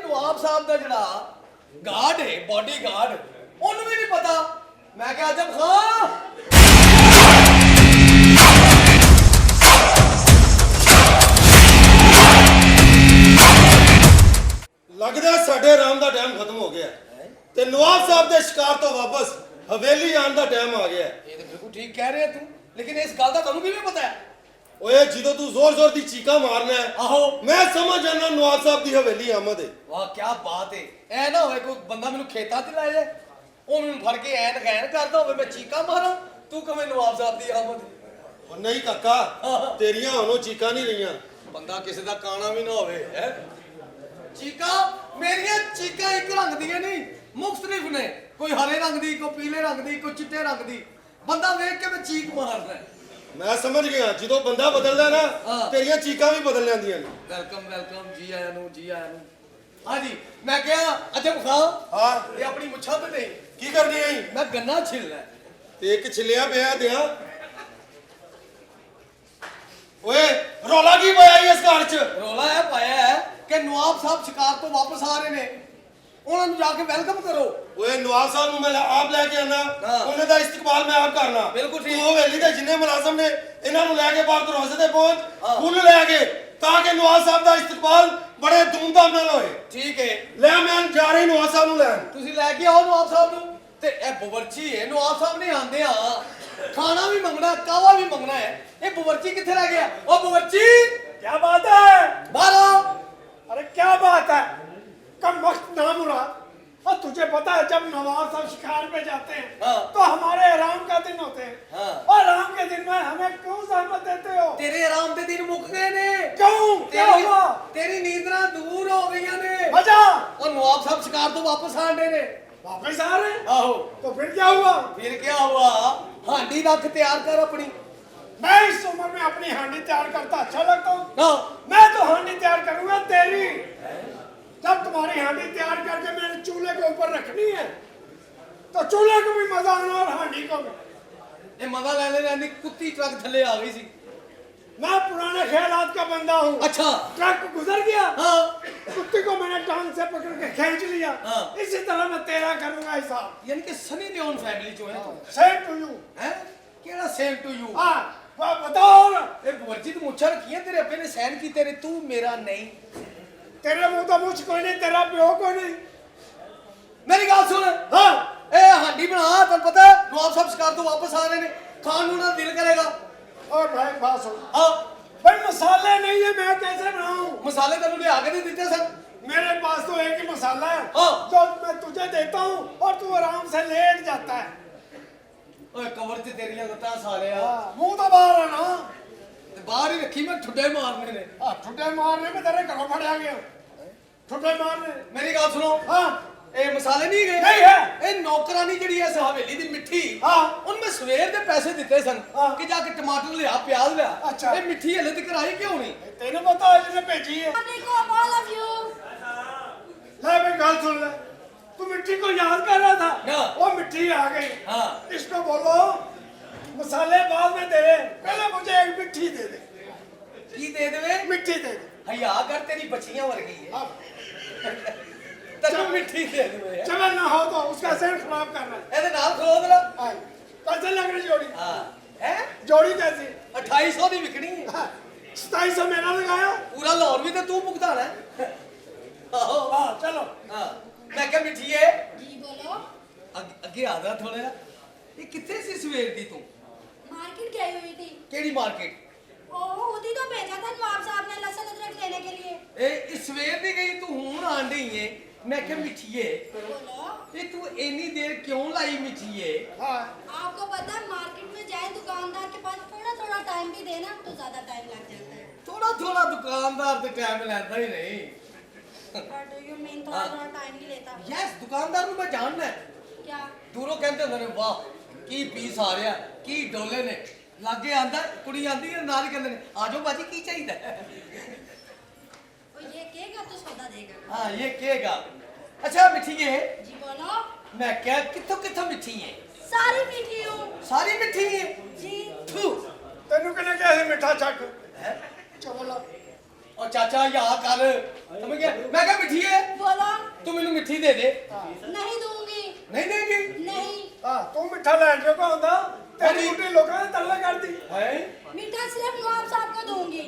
नवाब साहब का जड़ा गार्ड है बॉडी गार्ड उन्हें भी नहीं पता। मैं क्या आजम खां लगदा साडे राम दा टाइम खत्म हो गया ते नवाब साहब दे शिकार तो वापस हवेली आने दा टाइम आ गया। ये तो बिल्कुल ठीक कह रहे तू, लेकिन इस गल दा तुहानू किवें पता है? ओए जिदों तू जोर जोर दी चीका मारना है आहो मैं समझ जाना नवाब साहब दी हवेली आमद है। वाह क्या बात है। ऐ ना होए कोई बंदा मैनू खेतां च लै जाए ਉਹ ਮੈਨੂੰ ਫੜ ਕੇ ਐਨ ਗੈਨ ਕਰਦਾ ਹੋਵੇ ਮੈਂ ਚੀਕਾਂ ਮਾਰਾਂ ਤੂੰ ਕਵੇਂ ਨਵਾਬ ਸਾਹਿਬ ਦੀ ਆਮਦ। ਉਹ ਨਹੀਂ ਕਾਕਾ ਤੇਰੀਆਂ ਹੁਣ ਚੀਕਾਂ ਨਹੀਂ ਰਹੀਆਂ। ਬੰਦਾ ਕਿਸੇ ਦਾ ਕਾਣਾ ਵੀ ਨਾ ਹੋਵੇ ਹੈ। ਚੀਕਾਂ ਮੇਰੀਆਂ ਚੀਕਾਂ ਇੱਕ ਰੰਗ ਦੀਆਂ ਨਹੀਂ ਮੁxtਲਿਫ ਨੇ, ਕੋਈ ਹਰੇ ਰੰਗ ਦੀ ਕੋਈ ਪੀਲੇ ਰੰਗ ਦੀ ਕੋਈ ਚਿੱਟੇ ਰੰਗ ਦੀ। ਬੰਦਾ ਵੇਖ ਕੇ ਮੈਂ ਚੀਕ ਮਾਰਦਾ। ਮੈਂ ਸਮਝ ਗਿਆ ਜਦੋਂ ਬੰਦਾ ਬਦਲਦਾ ਨਾ ਤੇਰੀਆਂ ਚੀਕਾਂ ਵੀ ਬਦਲ ਜਾਂਦੀਆਂ ਨੇ। ਵੈਲਕਮ ਵੈਲਕਮ ਜੀ ਆਇਆਂ ਨੂੰ ਜੀ ਆਇਆਂ ਨੂੰ। हाँ जी मैं क्या अजब खां हाँ ये अपनी मुच्छा पे नहीं की करनी है मैं गन्ना छिलना ते एक छिलिया पिया दिया ओए रोला की पाया इस घर च? रोला है पाया है कि नवाब साहब शिकार तो वापस आ रहे ने उन्होंने जाके वेलकम करो। ओए नवाब साहब मैं आप लेके आना उन्हें दा इस्तकबाल मैं आप करना। बिल्कुल ठीक। तू हवेली दे जिन्ने मुलाजम ने इन्हां नु लेके बाहर दरवाजे ते पहुंच फुल लेके ताकि नवाब साहब दा इस्तकबाल बड़े धूमधाम नाल होए। ठीक है ले मैं जा रही नवाब साहब नु लैन। तुसी लेके आओ नवाब साहब नु ते ए बवरची है नवाब साहब ने आंदे आ खाना भी मंगना कावा भी मंगना है। ये बवरची किथे रह गया? ओ बवरची क्या बात है? बाहर आओ। अरे क्या बात है? कम वक्त ना मुराद। और तुझे पता है जब नवाब साहब शिकार पे जाते हैं तो हमारे आराम का दिन होते हैं और आराम के दिन में हमें क्यों जहमत देते हो? तेरे आराम दे दिन मुक गए ने। क्यों? क्या हुआ? तेरी नींदरा दूर हो गई ने। मजा और नवाब साहब शिकार तो वापस आने ने। वापस आ रहे हैं? आहो तो फिर क्या हुआ? फिर क्या हुआ? हांडी रख तैयार कर अपनी। मैं इस उम्र में अपनी हांडी तैयार करता अच्छा लगता हूँ? हाँ मैं तो हांडी तैयार करूंगा तेरी। जब तुम्हारी हांडी तैयार करके मैंने चूल्हे के ऊपर रखनी है तो चूल्हे को भी मजा आना और हांडी को भी। ये मजा लेने लेने कुत्ती ट्रक थले आ गई सी। मैं पुराने ख्यालात का बंदा हूँ। अच्छा ट्रक गुजर गया हाँ कुत्ती को मैंने टांग से पकड़ के खींच लिया। हाँ। इसी तरह मैं तेरा करूंगा हिसाब। यानी कि सनी लियोन फैमिली जो है तुम सेम टू यू। हैं केड़ा सेम टू यू। हाँ वह बताओ ना। ए वर्जी तू मुच्छा रखी है तेरे अपने ने सहन की तेरे तू मेरा नहीं। तेरे मुंह तो मुझ कोई नहीं तेरा प्यो कोई नहीं। मेरी गल सुन। हाँ ए हांडी बना तन पता है नवाब साहब शिकार तो वापस आ रहे ने खान नू ना दिल करेगा। और भाई बात सुन। हाँ भाई मसाले नहीं है मैं कैसे बनाऊं? मसाले तेनू ले आके नहीं देते सन। मेरे पास तो एक ही मसाला है हाँ। जो मैं तुझे देता हूँ और तू आराम से लेट जाता है। ओए कवर ते तेरियां गत्ता सारे आ मुंह तो बाहर है ना। ते बाहर ही रखी मैं ठुड्डे मारने ने। ठुड्डे मारने में तेरे घरों फड़िया गया। ठुड्डे मारने। मेरी गल सुनो। हाँ ए मसाले नहीं गए नहीं है। ए नौकरानी जड़ी है हवेली दी मिठी हाँ उनमें सवेर दे पैसे दिते सन हाँ। कि जाके टमाटर लिया प्याज लिया। अच्छा। ए मिठी हले तक आई क्यों नहीं? तेने पता है जिसने भेजी है। all of you. ले भाई गल सुन ले। तू मिट्टी को याद कर रहा था ना। वो मिट्टी आ गई। हाँ इसको बोलो मसाले बाद में दे दे पहले मुझे एक मिट्टी दे दे। की दे देवे मिट्टी दे दे। हया कर तेरी बच्चियां वर्गी है अब तन्नू मिठी दे देवे। चमन ना हो तो उसका सेहत खराब करना है। एदे नाल खलोद ला। हाँ, कैसे लग रही जोड़ी? हां हैं जोड़ी कैसी? 2800 दी बिकनी है। 2700 मेरा लगाया। पूरा लाहौर भी ते तू भुगताना है। आहो हाँ चलो। हां मैं क्या मिठी है जी बोलो। अगे आ जा थोड़ा। ये कितने सी सवेर दी तू? मार्केट गई हुई थी। केड़ी मार्केट? ओह उदी तो भेजा था नवाब साहब ने लहसुन अदरक लेने के लिए। ए इस सवेर दी गई तू हुन आन रही है। मैं क्या मिठिए बोलो। ये तू इतनी देर क्यों लाई मिठिए? हाँ आपको पता है मार्केट में जाए दुकानदार के पास थोड़ा थोड़ा टाइम भी देना तो ज्यादा टाइम लग जाता है। थोड़ा थोड़ा दुकानदार ते टाइम लेता ही नहीं। What do you mean थोड़ा थोड़ा टाइम नहीं लेता? यस दुकानदार ਨੂੰ ਮੈਂ ਜਾਣਦਾ ਹੈ। क्या? ਦੂਰੋਂ ਕਹਿੰਦੇ ਹੁੰਦੇ ਨੇ ਵਾਹ ਕੀ ਪੀਸ ਆ ਰਿਹਾ ਕੀ ਡੋਲੇ ਨੇ ਲਾਗੇ ਆਂਦਾ ਕੁੜੀ ਆਂਦੀ ਹੈ ਨਾਲ ਹੀ ਕਹਿੰਦੇ ਨੇ ਆਜੋ ਬਾਜੀ ਕੀ ਚਾਹੀਦਾ वो ये केगा तो सौदा देगा। ਹਾਂ ਇਹ ਕਹੇਗਾ। ਅੱਛਾ ਮਿੱਠੀ ਹੈ जी बोलो। ਮੈਂ ਕਿਹਾ ਕਿੱਥੋਂ ਕਿੱਥੋਂ ਮਿੱਠੀ ਹੈ? सारी मीठी हूँ। ਸਾਰੀ ਮਿੱਠੀ ਹੈ। जी। ਥੂ तेनू कहने क्या है मिठा चक। ਹੈ चलो और चाचा यहाँ कर समझ गया मैं क्या मिठी है बोलो मिठी दे दे। नहीं दूंगी। नहीं देगी? नहीं। हाँ तू मिठा लैन जो का होता तेरी बुढ़ी लोगों ने तल्ला कर दी है? मीठा सिर्फ नवाब साहब को दूंगी।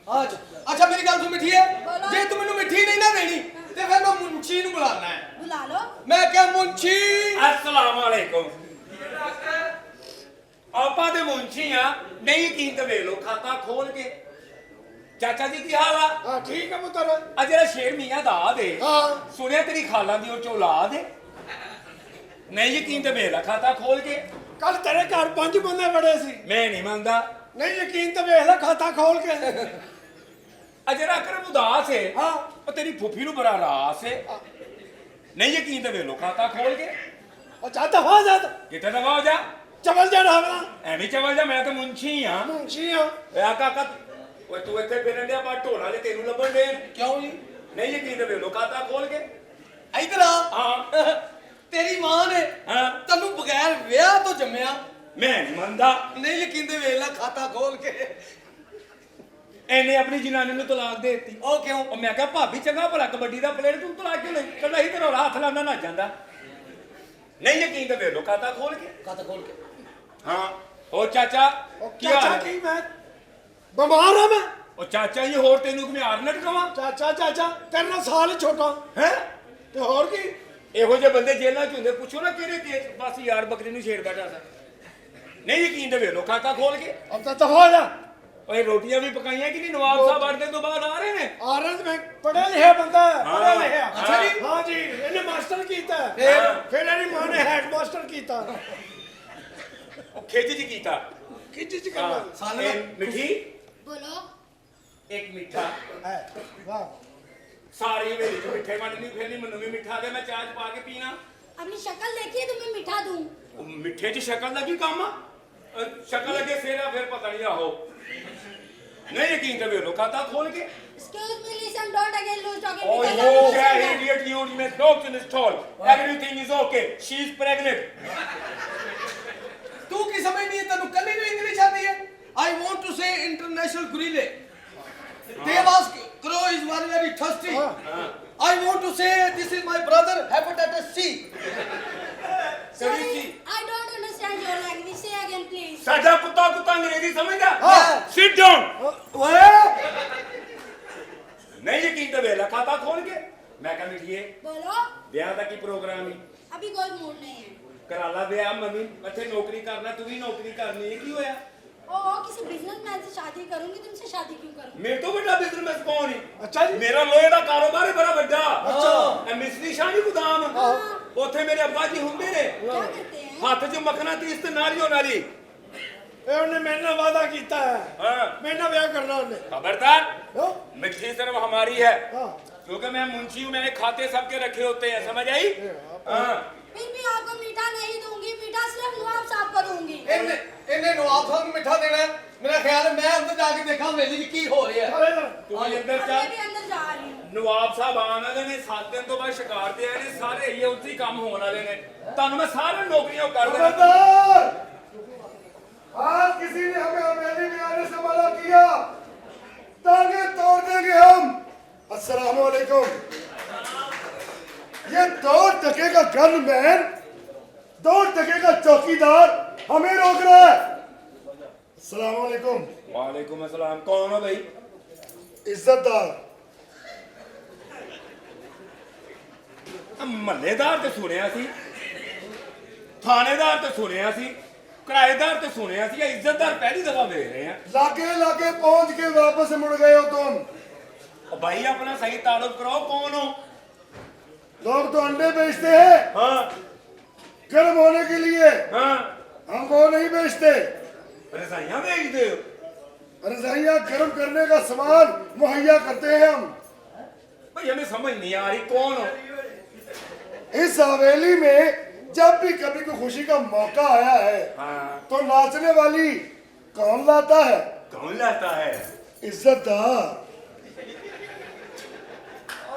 अच्छा मेरी गल सुन मिठी है, बोलो। जे तू मैनू मिठी नहीं ना देनी ते फिर मैं मुंशी नु बुलाना है। बुला लो। मैं क्या मुंशी? अस्सलाम वालेकुम। आपा दे मुंशी आ, नहीं यकीन ते वेख लो खाता खोल के। चाचा जी की हाल आ? हाँ ठीक है पुत्र आ जेड़ा शेर मियां दा दे, हाँ सुनिया तेरी खाला दी और चौला दे। नहीं यकीन ते वेख ला खाता खोल के। कल तेरे घर 5 बंदे बड़े सी मैं नहीं मानदा। नहीं यकीन तो वेख ले खाता खोल के आ जेड़ा करम उदास है, हाँ ओ तेरी फुफी नु बड़ा रास है। नहीं यकीन ते वेख लो खाता खोल के। और चाहता हो जा किथे दवा हो जा, चवल जा ढाबला ਐਵੇਂ ਚਵਲ ਜਾ, ਮੈਂ ਤਾਂ ਮੁੰਸ਼ੀ ਆ। मुंशी हाँ ਓਏ ਆ ਕਾਕਾ, ਓਏ ਤੂੰ ਇੱਥੇ ਫਿਰਨ ਡਿਆ, ਪਰ ਢੋਲਾਂ ਦੇ ਤੈਨੂੰ ਲੱਭਣ ਦੇ। क्यों जी? ਨਹੀਂ ਯਕੀਨ ਤੇ ਵੇਖ ਲੋ ਖਾਤਾ ਖੋਲ ਕੇ। इधर आ। ਹਾਂ तेरी मां ने ਹਾਂ तन्नू बगैर विआह तो जम्मिया। ਮੈਂ ਨਹੀਂ ਮੰਨਦਾ। नहीं यकीन दे वेख ला खाता खोल के। ਐਨੇ ਆਪਣੀ ਜਨਾਨੀ ਨੂੰ ਤਲਾਕ ਦੇ ਦਿੱਤੀ। ओ क्यों? ਉਹ ਮੈਂ ਕਿਹਾ ਭਾਬੀ ਚੰਗਾ ਭਲਾ ਕਬੱਡੀ ਦਾ ਪਲੇਅਰ, ਤੂੰ ਤਲਾਕ ਕਿਉਂ ਨਹੀਂ ਕਹਿੰਦਾ? ਹੀ ਤੇਰਾ ਹੱਥ ਲਾਉਂਦਾ ਨਾ ਜਾਂਦਾ। ਨਹੀਂ ਯਕੀਨ ਤੇ ਵੇਖ ਲੋ ਖਾਤਾ ਖੋਲ ਕੇ। खाता खोल के। ਹਾਂ ਉਹ ਚਾਚਾ और ਕੀ ਹਾਲ चाचा ਹੈ? की मैं बीमार हूं मैं ਉਹ ਚਾਚਾ ਜੀ ਹੋਰ ਤੈਨੂੰ ਘੁਮਾਰ ਨਾ ਟਕਾਵਾਂ चाचा चाचा तेरे नाल साल ही छोटा ਹੈ? ते और की ਇਹੋ ਜਿਹੇ ਬੰਦੇ ਜੇਲ੍ਹਾਂ ਚ ਹੁੰਦੇ, ਪੁੱਛੋ ਨਾ ਕਿਹੜੇ ਕੇਸ। ਬਸ ਯਾਰ ਬੱਕਰੀ ਨੂੰ ਛੇੜ ਬੈਠਾ ਸਾ। ਨਹੀਂ ਯਕੀਨ ਤੇ ਵੇਖ ਲੋ ਖਾਤਾ ਖੋਲ ਕੇ। अब तो हो जा ਓਏ ਰੋਟੀਆਂ ਵੀ ਪਕਾਈਆਂ ਕਿ ਨਹੀਂ? ਨਵਾਬ ਸਾਹਿਬ ਅੜਦੇ ਤੋਂ ਬਾਅਦ ਆ ਰਹੇ ਨੇ। आरज में पढ़े लिखे बंदा है पढ़े लिखे अच्छा जी? हाँ जी इन्हें मास्टर कीता है फिर इन्हें मां ने हेड मास्टर कीता ਉਹ ਖਿੱਚ ਜੀ ਕੀਤਾ। किची ची करना साले ਇਹ ਮਿੱਠੀ बोलो। ਇੱਕ ਮਿੱਠਾ है वाह ਸਾਰੀ ਵੇਲੇ ਚ ਮਿੱਠੇ ਵੰਡਣੀ, ਫਿਰ ਨਹੀਂ ਮੈਨੂੰ ਵੀ ਮਿੱਠਾ ਦੇ, ਮੈਂ ਚਾਹ ਚ ਪਾ ਕੇ ਪੀਣਾ। अपनी शक्ल देखिए तो मैं मीठा दूं। ਉਹ ਮਿੱਠੇ ਚ ਸ਼ਕਲ ਦਾ ਕੀ ਕੰਮ ਆ? ਸ਼ਕਲ ਅੱਗੇ ਫੇਰਾ ਫਿਰ ਪਤਾ ਨਹੀਂ ਆਹੋ। ਨਹੀਂ ਯਕੀਨ ਤੇ ਵੇਖ ਲੋ ਖਾਤਾ ਖੋਲ ਕੇ। Excuse me, listen, don't again lose talking Oh, because you I'm guy losing idiot, you only made talk in this tall. Everything is okay. She's pregnant. तू की समझ नहीं है, तन्नू कल ही इंग्लिश आती है। I want to say international gorilla. Devas crow is very very thirsty. I want to say this is my brother hepatitis C. Sorry, Sorry, I don't understand your language. Say again, please. ਸਾਡਾ ਕੁੱਤਾ ਅੰਗਰੇਜ਼ੀ ਸਮਝਦਾ? हाँ। Sit down. ओए ਨਹੀਂ ਯਕੀਨ ਤੇ ਵੇਖ ਲੈ ਖਾਤਾ ਖੋਲ ਕੇ। ਮੈਂ ਕਹਿੰਦਾ ਮਿੱਠੀਏ, बोलो। ਵਿਆਹ ਦਾ ਕੀ ਪ੍ਰੋਗਰਾਮ ਹੈ? अभी कोई मूड नहीं है। ਕਰਾ ਲਾ ਵਿਆਹ, ਮੰਮੀ ਇੱਥੇ ਨੌਕਰੀ ਕਰਨਾ, ਤੂੰ ਵੀ ਨੌਕਰੀ ਕਰਨੀ ਹੈ, ਕੀ ਹੋਇਆ? ओ किसी बिजनेसमैन से शादी करूंगी, तुमसे शादी क्यों करूं? ਮੇਰੇ ਤੋਂ ਵੱਡਾ ਬਿਜ਼ਨਸ ਕੌਣ ਹੈ? अच्छा जी ਮੇਰਾ ਲੋਹੇ ਦਾ ਕਾਰੋਬਾਰ ਹੈ ਬੜਾ ਵੱਡਾ। ਅੱਛਾ। ਇਹ ਮਿਸਰੀ ਸ਼ਾਹੀ ਗੋਦਾਮ, ਉੱਥੇ ਮੇਰੇ ਅੱਬਾ ਜੀ ਹੁੰਦੇ ਨੇ। क्या करते हैं? ਹੱਥ 'ਚ ਮੱਖਣਾ ਤੀਸ ਤੇ ਨਾਲੀਓ ਨਾਲੀ। ये उन्हें मेरे नाल वादा कीता है हाँ। मेरे नाल ब्याह करना उन्हें खबरदार, हाँ मिट्टी सिर्फ हमारी है, हाँ क्योंकि मैं मुंशी हूँ, मैंने खाते सबके रखे होते हैं, समझ आई? हाँ। फिर भी आपको मीठा नहीं दूंगी, मीठा सिर्फ नवाब साहब को दूंगी। इन्हें नवाब साहब को मिठा देना है। मेरा ख्याल है मैं अंदर जाके देखा मेली की हो रही है। अरे ना तू भी अंदर अब मैं चल। भी अंदर जा रही हूँ। ਨਵਾਬ ਸਾਹਿਬ ਆਉਣ ਵਾਲੇ ਨੇ, 7 ਦਿਨ ਤੋਂ ਬਾਅਦ ਸ਼ਿਕਾਰ ਤੇ ਆਏ ਨੇ, ਸਾਰੇ ਇਹ ਉੱਥੇ ਹੀ ਕੰਮ ਹੋਣ ਵਾਲੇ ਨੇ। ਤੁਹਾਨੂੰ ਮੈਂ ਸਾਰੇ ਨੌਕਰੀਆਂ ਕਰ ਦੇਣਾ। खबरदार! आज किसी ने हमें हवेली में आने से मना किया, टांगे तोड़ देंगे हम। अस्सलाम वालेकुम। ये 2 टके का गनमैन, 2 टके का चौकीदार हमें रोक रहा है। अस्सलाम वालेकुम। वालेकुम अस्सलाम। कौन हो भाई? इज्जतदार। ਮਹੱਲੇਦਾਰ ਤੇ ਸੁਣਿਆ ਸੀ, ਥਾਣੇਦਾਰ ਤੇ ਸੁਣਿਆ ਸੀ, ਕਿਰਾਏਦਾਰ ਤੇ ਸੁਣਿਆ ਸੀ, ਇੱਜ਼ਤਦਾਰ ਪਹਿਲੀ ਦਫਾ ਵੇਖ ਰਹੇ ਆ। लागे लागे पहुंच के वापस मुड़ गए हो तुम। ਉਹ ਭਾਈ ਆਪਣਾ ਸਹੀ ਤਾਲੁਕ ਕਰਾਓ, ਕੌਣ ਹੋ? लोग तो अंडे बेचते हैं ਹਾਂ गर्म होने के लिए, ਹਾਂ। हम वो नहीं बेचते। ਰਜ਼ਾਈਆਂ ਵੇਚਦੇ ਹੋ? रजाइयाँ गर्म करने का सामान मुहैया करते हैं हम। भाई हमें समझ नहीं आ रही, कौन हो? इस हवेली में जब भी कभी कोई खुशी का मौका आया है हाँ। तो नाचने वाली कौन लाता है? कौन लाता है? इज्जतदार।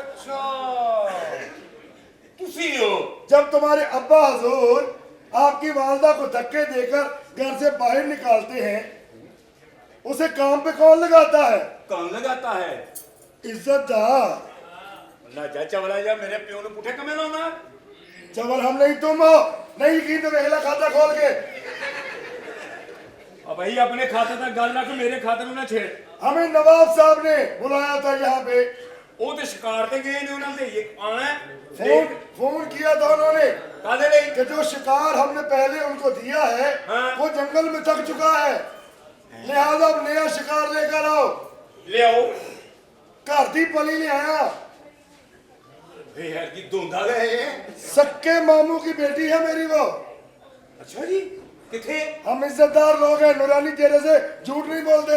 अच्छा, तुसी हो? जब तुम्हारे अब्बा हजूर आपकी वालदा को धक्के देकर घर से बाहर निकालते हैं, उसे काम पे कौन लगाता है? कौन लगाता है? इज्जतदार। ना जा चवला जा मेरे प्यो ने पुठे कमे लाना चवल हम नहीं तुम हो। नहीं यकीन तो वेखला खाता खोल के। अब भाई अपने खाते तक गल रख मेरे खाते में ना छेड़ हमें नवाब साहब ने बुलाया था यहाँ पे। वो तो शिकार पे गए ने उन्होंने ये आना है फोन किया था उन्होंने कादे नहीं कि जो शिकार हमने पहले उनको दिया है हाँ। वो जंगल में थक चुका है, लिहाजा अब नया शिकार लेकर आओ। ले आओ घर दी पली ले आया। यार की धुंधा गए सक्के मामू की बेटी है मेरी वो। अच्छा जी किथे हम इज्जतदार लोग हैं, नूरानी चेहरे से झूठ नहीं बोलते।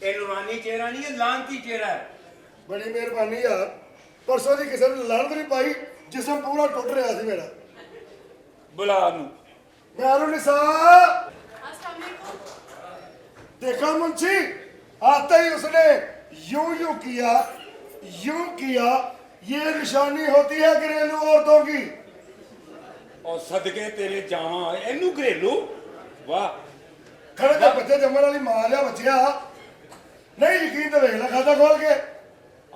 ये नूरानी चेहरा नहीं है लानती चेहरा है बड़ी मेहरबानी यार। परसों जी किसी ने लानत नहीं पाई, जिसम पूरा टूट रहा सी मेरा। बुला नू मैं निसा अस्सलाम वालेकुम। देखा मुंशी, आते ही उसने यूं किया। ये निशानी होती है घरेलू औरतों की। और सदके तेरे जावा एनू घरेलू वाह खड़े तो बच्चे जमन वाली मां लिया बच्चिया। नहीं यकीन तो वेख ला खाता खोल के।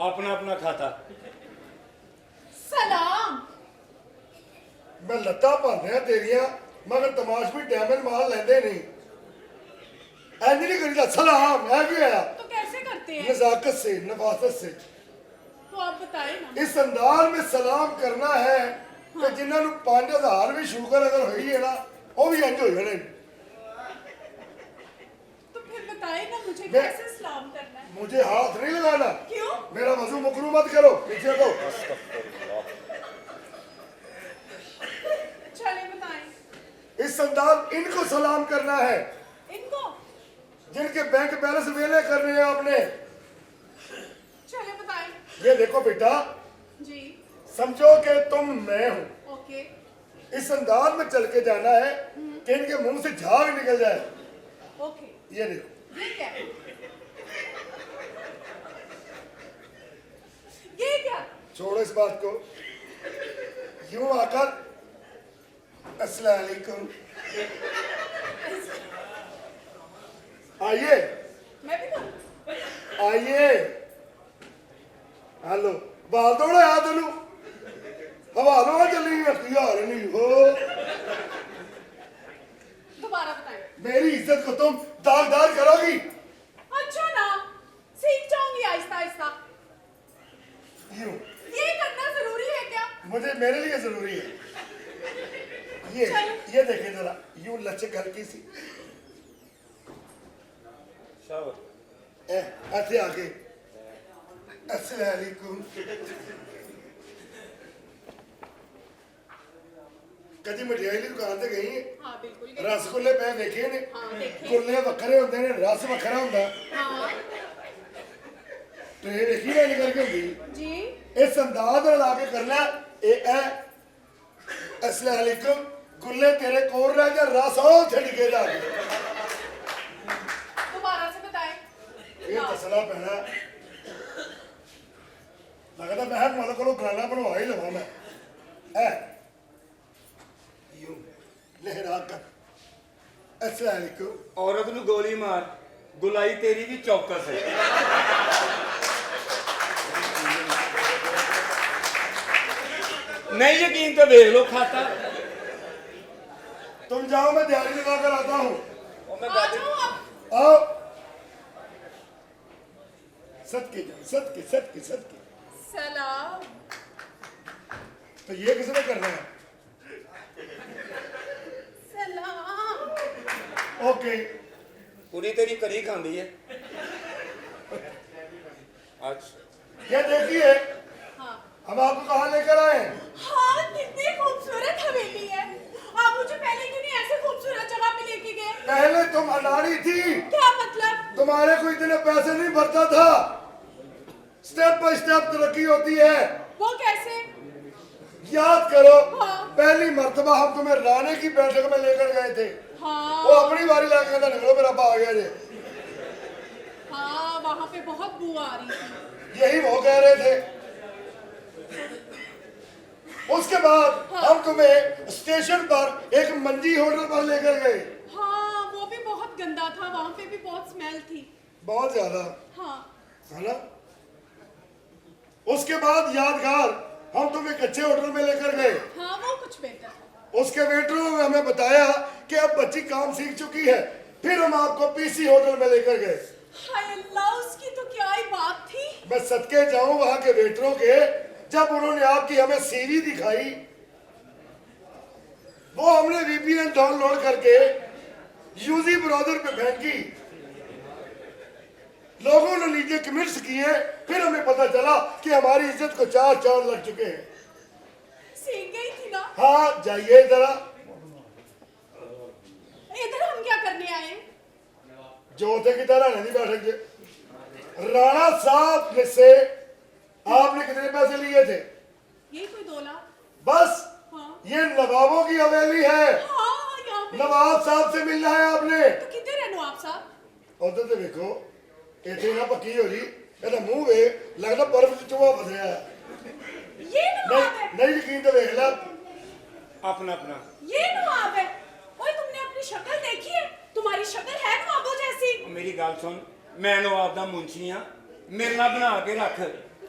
अपना अपना खाता सलाम। मैं लत्ता भांदे तेरिया मगर तमाश भी डैमेज माल लेंदे नहीं। इंज नहीं करीदा। सलाम है भी आया तो कैसे करते हैं? नजाकत से, नफासत से। तो आप बताएं ना। इस अंदाज में सलाम करना है कि जिन्होंने 5000 भी शुगर अगर हुई है ना वो भी इंज हो जाने। तो फिर बताएं ना मुझे मैं- कैसे सलाम करना है? मुझे हाथ नहीं लगाना। क्यों? मेरा वजू मुकरू मत करो, पीछे दो। चले बताएं। इस अंदाज इनको सलाम करना है इनको? जिनके बैंक बैलेंस वेले कर रहे हैं आपने। चले बताएं। ये देखो बेटा, जी। समझो कि तुम मैं हूं। ओके। इस अंदाज में चल के जाना है कि इनके मुंह से झाग निकल जाए। ओके। ये देखो, ये क्या है? ये क्या? छोड़ो इस बात को। यूं आकर अस्सलाम वालेकुम। आइए मैं भी करूं? आइए। हेलो बाल दौड़ा याद तेनू हवा लो चली यार नहीं हो। दोबारा बताएं। मेरी इज्जत को तुम दागदार करोगी। अच्छा ना, सीख जाऊंगी आहिस्ता आहिस्ता। यूं ये करना जरूरी है क्या? मुझे मेरे लिए जरूरी है। ये देखिए जरा, यूं लचक हल्की सी। ऐसे आगे अस्सलाम वालेकुम। कदी मिठाई की दुकान ते गई है? हाँ बिल्कुल। रसगुल्ले पे देखे ने? हाँ देखे। गुल्ले वक्रे होंदे ने, रस वखरा होंदा। हाँ ट्रे देखी ना करके होंदी। जी। इस अंदाज में ला के करना ए ए अस्सलाम वालेकुम। गुल्ले तेरे कोल रह जा, रस हो छड़ के जा। दोबारा से बताएं। ये तसला पैना लगता मैं मतलब को गाना बनवा ही लवा मैं। है यूं लहरा कर अस्सलाम वालेकुम। औरत नु गोली मार गुलाई तेरी भी चौकस है नहीं यकीन तो देख लो खाता तुम जाओ, मैं दिहाड़ी लगा कर आता हूँ। और मैं आ बात जाओ आप। आओ सदके जाओ, सदके सदके सदके। सलाम। तो ये किसने करना है? सलाम। ओके पूरी तेरी करी खांदी है आज ये देखिए हाँ। हम आपको कहाँ लेकर आए हैं। हाँ कितनी खूबसूरत हवेली है। आप मुझे पहले क्यों नहीं ऐसे खूबसूरत जगह पे लेके गए? पहले तुम अनाड़ी थी, क्या मतलब? तुम्हारे को इतने पैसे नहीं भरता था। स्टेप बाय स्टेप तरक्की होती है। वो कैसे? याद करो, हाँ। पहली मर्तबा हम तुम्हें राणे की बैठक में लेकर गए थे। हाँ। वो अपनी बारी लेकर कहता निकलो मेरा बा आ गया जी। हाँ वहाँ पे बहुत बू आ रही थी। यही वो कह रहे थे। उसके बाद हाँ। हम तुम्हें स्टेशन पर एक मंजी होटल पर लेकर गए। हाँ वो भी बहुत गंदा था, वहाँ पे भी बहुत स्मेल थी। बहुत ज्यादा हाँ। है ना? उसके बाद यादगार हम तुम्हें एक अच्छे होटल में लेकर गए। हाँ वो कुछ बेहतर था। उसके वेटरों ने हमें बताया कि अब बच्ची काम सीख चुकी है। फिर हम आपको पीसी होटल में लेकर गए। हाय अल्लाह, उसकी तो क्या ही बात थी। मैं सदके जाऊं वहां के वेटरों के, जब उन्होंने आपकी हमें सीवी दिखाई, वो हमने वीपीएन डाउनलोड करके यूजी ब्राउजर पे फेंकी। लोगों ने नीचे कमेंट्स किए, फिर हमें पता चला कि हमारी इज्जत को 4 चांद लग चुके हैं। सीख गई थी ना। हाँ जाइए जरा। इधर हम क्या करने आए? जो थे की तरह नहीं बैठक जी। राणा साहब ने से आपने कितने पैसे लिए थे? यही कोई 2 लाख। बस हाँ ये नवाबों की हवेली है। हाँ यहाँ पे। नवाब साहब से मिलना है आपने। तो किधर है नवाब साहब? उधर तो देखो, इतनी ना पक्की हो जी, ਇਹਦਾ ਮੂੰਹ ਵੇ लगता बर्फ ਚ चूहा फसया है। ये नवाब है। नहीं यकीन तो देख ला। अपना अपना ये नवाब है। ओए तुमने अपनी शक्ल देखी है? तुम्हारी शक्ल है नवाबों जैसी। मेरी गल सुन, मैं नवाब दा मुंशी हां, मेरे नाल बना के रख।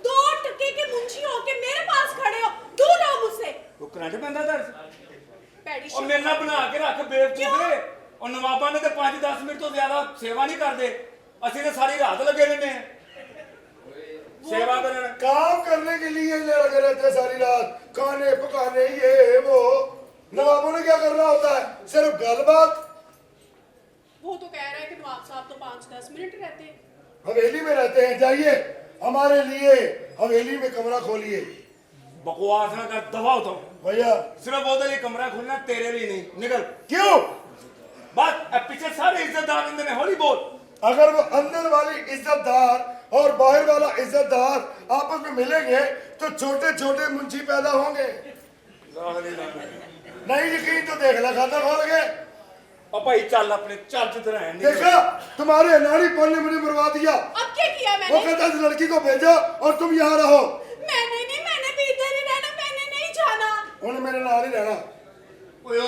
2 टके के मुंशी होके मेरे पास खड़े हो, दूर रहो मुझसे। तू करंट पैंदा दर पैड़ी और मेरे नाल बना के रख बेवकूफे। और नवाबां ने ते 5-10 मिनट तो ज्यादा सेवा नहीं करते, ਅਸੀਂ ਤੇ सारी रात लगे रहने हैं सेवा करने। काम करने के लिए लगे रहते हैं सारी रात, खाने पकाने ये वो। नवाबों ने क्या करना होता है? सिर्फ गलबात। वो तो कह रहा है कि नवाब साहब तो 5-10 मिनट रहते हैं। हवेली में रहते हैं, जाइए हमारे लिए हवेली में कमरा खोलिए। बकवास ना कर, दफा हो तो। भैया सिर्फ वो लिए कमरा खोलना, तेरे लिए नहीं। निकल। क्यों? बस अब पीछे सारे इज्जतदार अंदर ने, हौली बोल। अगर वो अंदर वाली इज्जतदार और बाहर वाला इज्जतदार आपस में मिलेंगे तो छोटे छोटे मुंशी पैदा होंगे। नहीं यकीन तो देख ला, खाता खोल के। और भाई चल अपने, चल जिधर है। देखा तुम्हारे अनाड़ी पन ने मुझे मरवा दिया। अब क्या किया वो मैंने? कहता इस लड़की को भेजो और तुम यहाँ रहो। मैंने नहीं, मैंने भी इधर ही रहना, मैंने नहीं जाना। उन्हें मेरे नाल ही रहना।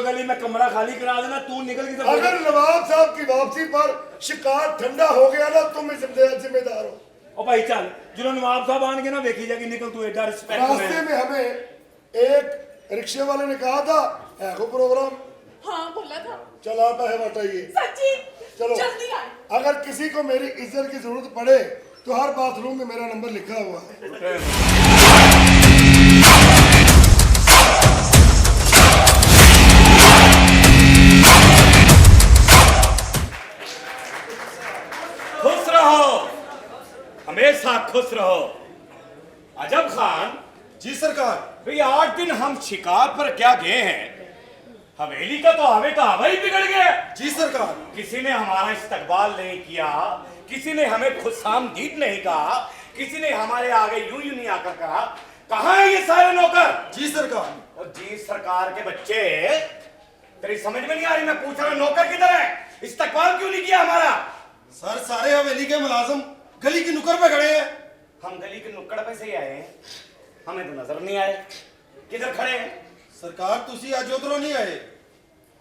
गली में कमरा खाली करा देना, तू निकल की। अगर नवाब साहब की वापसी पर शिकार ठंडा हो गया ना, तुम इस जिम्मेदार हो। और भाई चल, जो नवाब साहब आएंगे ना, देखी जाएगी। निकल तू, एडा रिस्पेक्ट रास्ते में हमें एक रिक्शे वाले ने कहा था है को प्रोग्राम। हाँ बोला था। चला पैसे बटाइए। सच्ची? चलो जल्दी आए। अगर किसी को मेरी इज्जत की जरूरत पड़े तो हर बाथरूम में मेरा नंबर लिखा हुआ है। खुश रहो, हमेशा खुश रहो। अजब खान। जी सरकार। भाई 8 दिन हम शिकार पर क्या गए हैं, हवेली का तो हवे का हवा ही बिगड़ गया। जी सरकार। किसी ने हमारा इस्तकबाल नहीं किया, किसी ने हमें खुशामदीद नहीं कहा, किसी ने हमारे आगे यूं यूं नहीं आकर कहा। कहाँ है ये सारे नौकर? जी सरकार। और जी सरकार के बच्चे, तेरी समझ में नहीं आ रही। मैं पूछ रहा हूं, नौकर किधर है? इस्तकबाल क्यों नहीं किया हमारा? सर सारे हवेली के मुलाजिम गली की नुक्कड़ पे खड़े हैं। हम गली के नुक्कड़ पे से ही आए हैं, हमें तो नजर नहीं आए। किधर खड़े हैं? सरकार तुसी आज उधरों नहीं आए।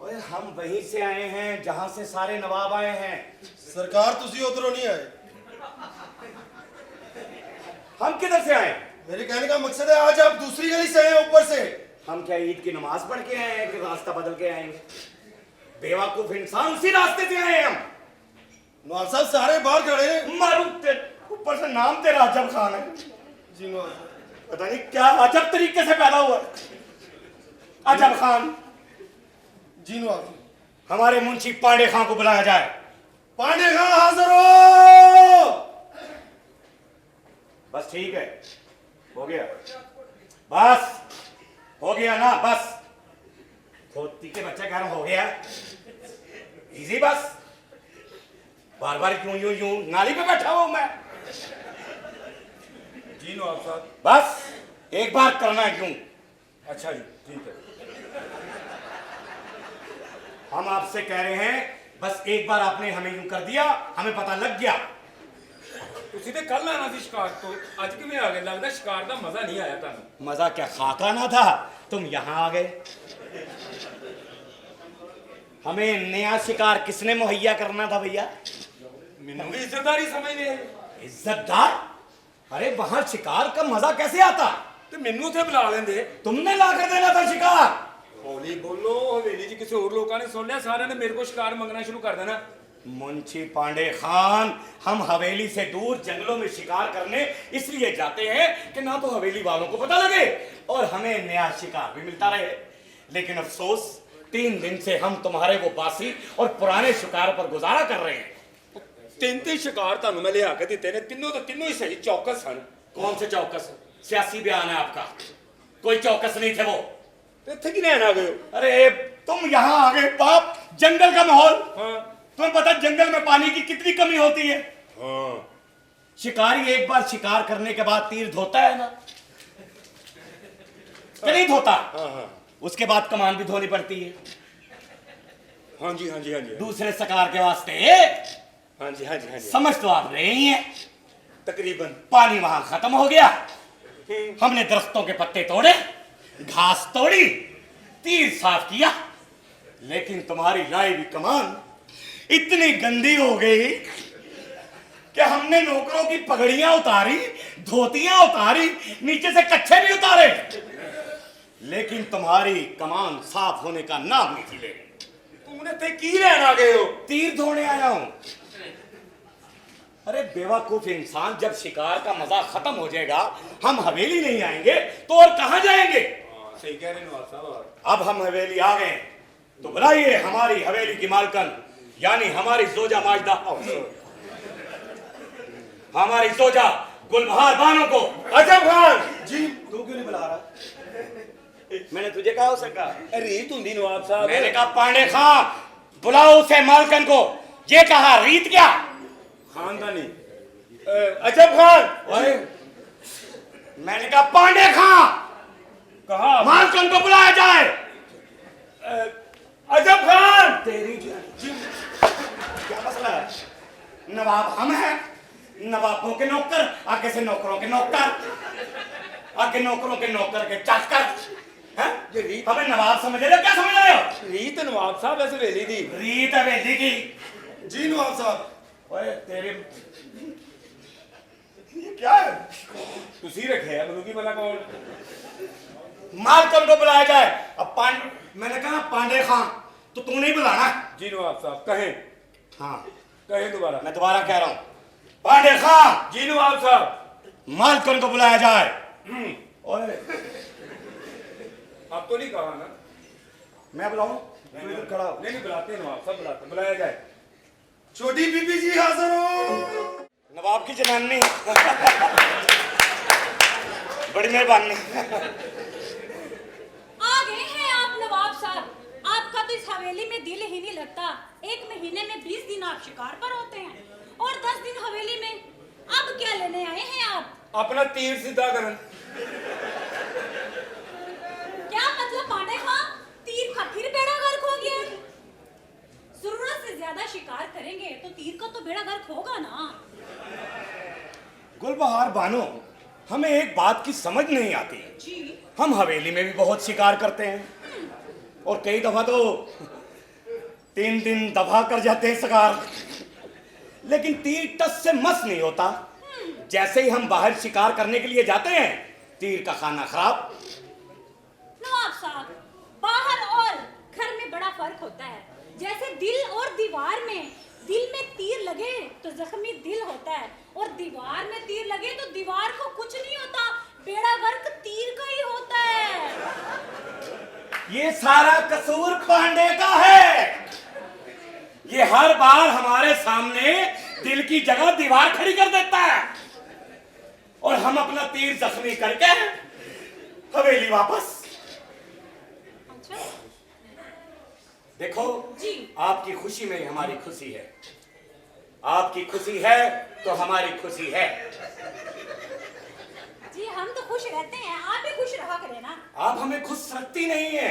ओए हम वहीं से आए हैं जहां से सारे नवाब आए हैं। सरकार तुसी उधरों नहीं आए। हम किधर से आए? मेरे कहने का मकसद है आज आप दूसरी गली से आए, ऊपर से। हम क्या ईद की नमाज पढ़ के आए हैं कि रास्ता बदल के आएंगे? बेवकूफ इंसान, उसी रास्ते से आए हैं हम। नवाब साहब सारे बाहर खड़े हैं। मारू ऊपर से नाम तेरा अजब खान है। जी नवाब। पता नहीं क्या अजब तरीके से पैदा हुआ। अजब खान। जी नवाब। हमारे मुंशी पांडे खां को बुलाया जाए। पांडे खां हाजिर हो। बस ठीक है, हो गया। बस हो गया ना, बस। खोती के बच्चे कह रहा हो गया। इजी बस। बार बार क्यों यूं यूं नाली पे बैठा हूं मैं? जी नवाब साहब। बस एक बार करना है क्यों? अच्छा जी ठीक है। हम आपसे कह रहे हैं, बस एक बार आपने हमें यूं कर दिया, हमें पता लग गया। ਤੁਸੀਂ ਤੇ ਕੱਲ ਆਣਾ ਸੀ शिकार तो ਅੱਜ ਕਿਵੇਂ ਆ ਗਏ? लगता शिकार ਦਾ मजा नहीं आया ਤੁਹਾਨੂੰ। मजा क्या खाका ना था, तुम यहां आ गए। हमें नया शिकार किसने मुहैया करना था भैया? ਮੈਨੂੰ ਵੀ इज्जतदारी समझ ले। इज्जतदार? अरे वहां शिकार का मजा कैसे आता? ਤੇ ਮੈਨੂੰ ਉੱਥੇ ਬੁਲਾ ਲੈਂਦੇ। तुमने ला कर देना था शिकार। ਹੌਲੀ ਬੋਲੋ, ਹਵੇਲੀ 'ਚ ਕਿਸੇ ਹੋਰ ਲੋਕਾਂ ਨੇ ਸੁਣ ਲਿਆ, ਸਾਰਿਆਂ ਨੇ ਮੇਰੇ ਕੋਲ ਸ਼ਿਕਾਰ ਮੰਗਣਾ ਸ਼ੁਰੂ ਕਰ ਦੇਣਾ। मुंशी पांडे खान, हम हवेली से दूर जंगलों में शिकार करने इसलिए जाते हैं कि ना तो हवेली वालों को पता लगे और हमें नया शिकार भी मिलता रहे। लेकिन अफसोस 3 दिन से हम तुम्हारे वो बासी और पुराने शिकार पर गुजारा कर रहे हैं। 3 ਸ਼ਿਕਾਰ ਤੁਹਾਨੂੰ ਮੈਂ ਲਿਆ ਕੇ ਦਿੱਤੇ ਨੇ, ਤਿੰਨੋਂ ਦੇ ਤਿੰਨੋਂ ਹੀ ਸਹੀ ਚੌਕਸ ਹਨ। कौन से चौकस? सियासी बयान है आपका, कोई चौकस नहीं थे वो। ਤੇ ਇੱਥੇ ਕੀ ਲੈਣ ਆ ਗਏ ਹੋ? अरे तुम यहाँ आ गए बाप, जंगल का माहौल। ਹਾਂ तुम्हें पता जंगल में पानी की कितनी कमी होती है? ਹਾਂ शिकारी एक बार शिकार करने के बाद तीर धोता है ना, कि नहीं धोता? हाँ हाँ उसके बाद कमान भी धोनी पड़ती है हाँ जी हाँ जी हाँ जी दूसरे शिकार के वास्ते। हाँ जी हाँ जी हाँ जी समझ तो आप रहे ही हैं। तकरीबन। पानी वहां खत्म हो गया, हमने दरख्तों के पत्ते तोड़े, घास तोड़ी, तीर साफ किया, लेकिन तुम्हारी लाई हुई कमान इतनी गंदी हो गई कि हमने नौकरों की पगड़ियां उतारी, धोतियां उतारी, नीचे से कच्छे भी उतारे, लेकिन तुम्हारी कमान साफ होने का नाम नहीं ले। तूने ते की लेन आ गए हो? तीर धोने आया हूं। अरे बेवकूफ इंसान, जब शिकार का मजा खत्म हो जाएगा, हम हवेली नहीं आएंगे तो और कहां जाएंगे? सही कह रहे नवाब साहब। अब हम हवेली आ गए तो बुलाइए हमारी हवेली की मालकन, यानी हमारी जोजा माजदा, हमारी जोजा गुलबहार बानो को। अजब खान जी तू क्यों नहीं बुला रहा? मैंने तुझे कहा उसे कहा? रीत हुंदी नवाब साहब। मैंने कहा पांडे खां बुलाओ उसे मालकन को। ये कहा रीत क्या? खानदानी। अजब खान। ओए, मैंने कहा पांडे खां कहा मालकन को बुलाया जाए। अजब खान। तेरी जी क्या मसला है? नवाब हम हैं, नवाबों के नौकर, आगे से नौकरों के नौकर, आगे नौकरों के नौकर के चाकर हैं? ये रीत हमें नवाब समझ रहे हो? क्या समझ रहे हो? रीत नवाब साहब ऐसे हवेली दी। रीत हवेली की। जी नवाब साहब। ओए तेरे ये क्या है? तुसी रखे है मनु की भला कौन? मालकन को बुलाया जाए। अब मैंने कहा पांडे खां तो तू नहीं बुलाना। जी नवाब साहब कहें। हाँ कहें दोबारा। मैं दोबारा कह रहा हूं, पांडे खां जी नवाब साहब। मालकन को बुलाया जाए। ओए आप तो नहीं कहा ना? मैं बुलाऊं? तू इधर खड़ा हो। नहीं बुलाते नवाब साहब, बुलाते, बुलाया जाए। छोटी बीबी जी हाजिर हो। नवाब की जनानी बड़ी मेहरबानी। आ गए हैं आप नवाब साहब। आपका तो इस हवेली में दिल ही नहीं लगता। 1 महीने में 20 दिन आप शिकार पर होते हैं और 10 दिन हवेली में। अब क्या लेने आए हैं आप? अपना तीर सीधा करन। क्या मतलब पांडे खां, तीर का फिर बेड़ा गर्क हो गया? जरूरत से ज्यादा शिकार करेंगे तो तीर का तो बेड़ा गर्क होगा ना। गुलबहार बानो, हमें एक बात की समझ नहीं आती। जी हम हवेली में भी बहुत शिकार करते हैं और कई दफा तो 3 दिन दफा कर जाते हैं शिकार, लेकिन तीर टस से मस नहीं होता। जैसे ही हम बाहर शिकार करने के लिए जाते हैं, तीर का खाना खराब। नवाब साहब, बाहर और घर में बड़ा फर्क होता है। जैसे दिल और दीवार में, दिल में तीर लगे तो जख्मी दिल होता है और दीवार में तीर लगे तो दीवार को कुछ नहीं होता, बेड़ा गर्क तीर का ही होता है। ये सारा कसूर पांडे का है। ये हर बार हमारे सामने दिल की जगह दीवार खड़ी कर देता है और हम अपना तीर जख्मी करके हवेली वापस। अच्छा देखो जी। आपकी खुशी में ही हमारी खुशी है। आपकी खुशी है तो हमारी खुशी है। जी हम तो खुश रहते हैं, आप भी खुश रहा करें ना। आप हमें खुश रखती नहीं है।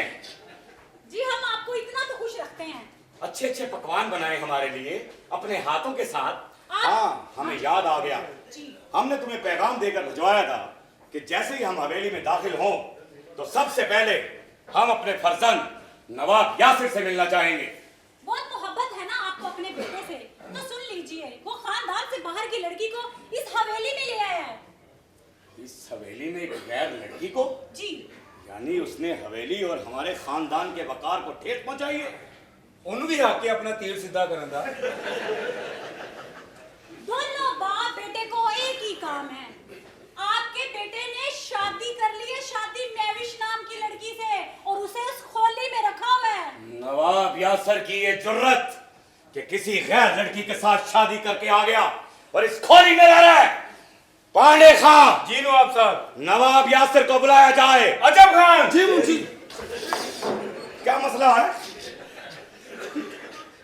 जी हम आपको इतना तो खुश रखते हैं। अच्छे अच्छे पकवान बनाए हमारे लिए अपने हाथों के साथ। आप- हाँ हमें याद आ गया, जी हमने तुम्हें पैगाम देकर भिजवाया था कि जैसे ही हम हवेली में दाखिल हों तो सबसे पहले हम अपने फर्जंद नवाब यासिर से मिलना चाहेंगे। बहुत मोहब्बत है ना आपको अपने बेटे से, तो सुन लीजिए, वो खानदान से बाहर की लड़की को इस हवेली में ले आया है। इस हवेली में एक गैर लड़की को? जी। यानी उसने हवेली और हमारे खानदान के वकार को ठेस पहुंचाई है। ਉਹਨੂੰ ਵੀ ਆ ਕੇ ਆਪਣਾ ਤੀਰ ਸਿੱਧਾ ਕਰਨ ਦਾ। दोनों बाप बेटे को एक ही काम है। आपके बेटे ने शादी कर ली है, शादी मैविश नाम की लड़की से, और उसे उस खोली में रखा हुआ है। नवाब यासर की ये जुर्रत कि किसी गैर लड़की के साथ शादी करके आ गया और इस खोली में रह रहा है। पांडे खान। जी नवाब साहब। नवाब यासर को बुलाया जाए। अजब खान। जी मुंशी। क्या मसला है?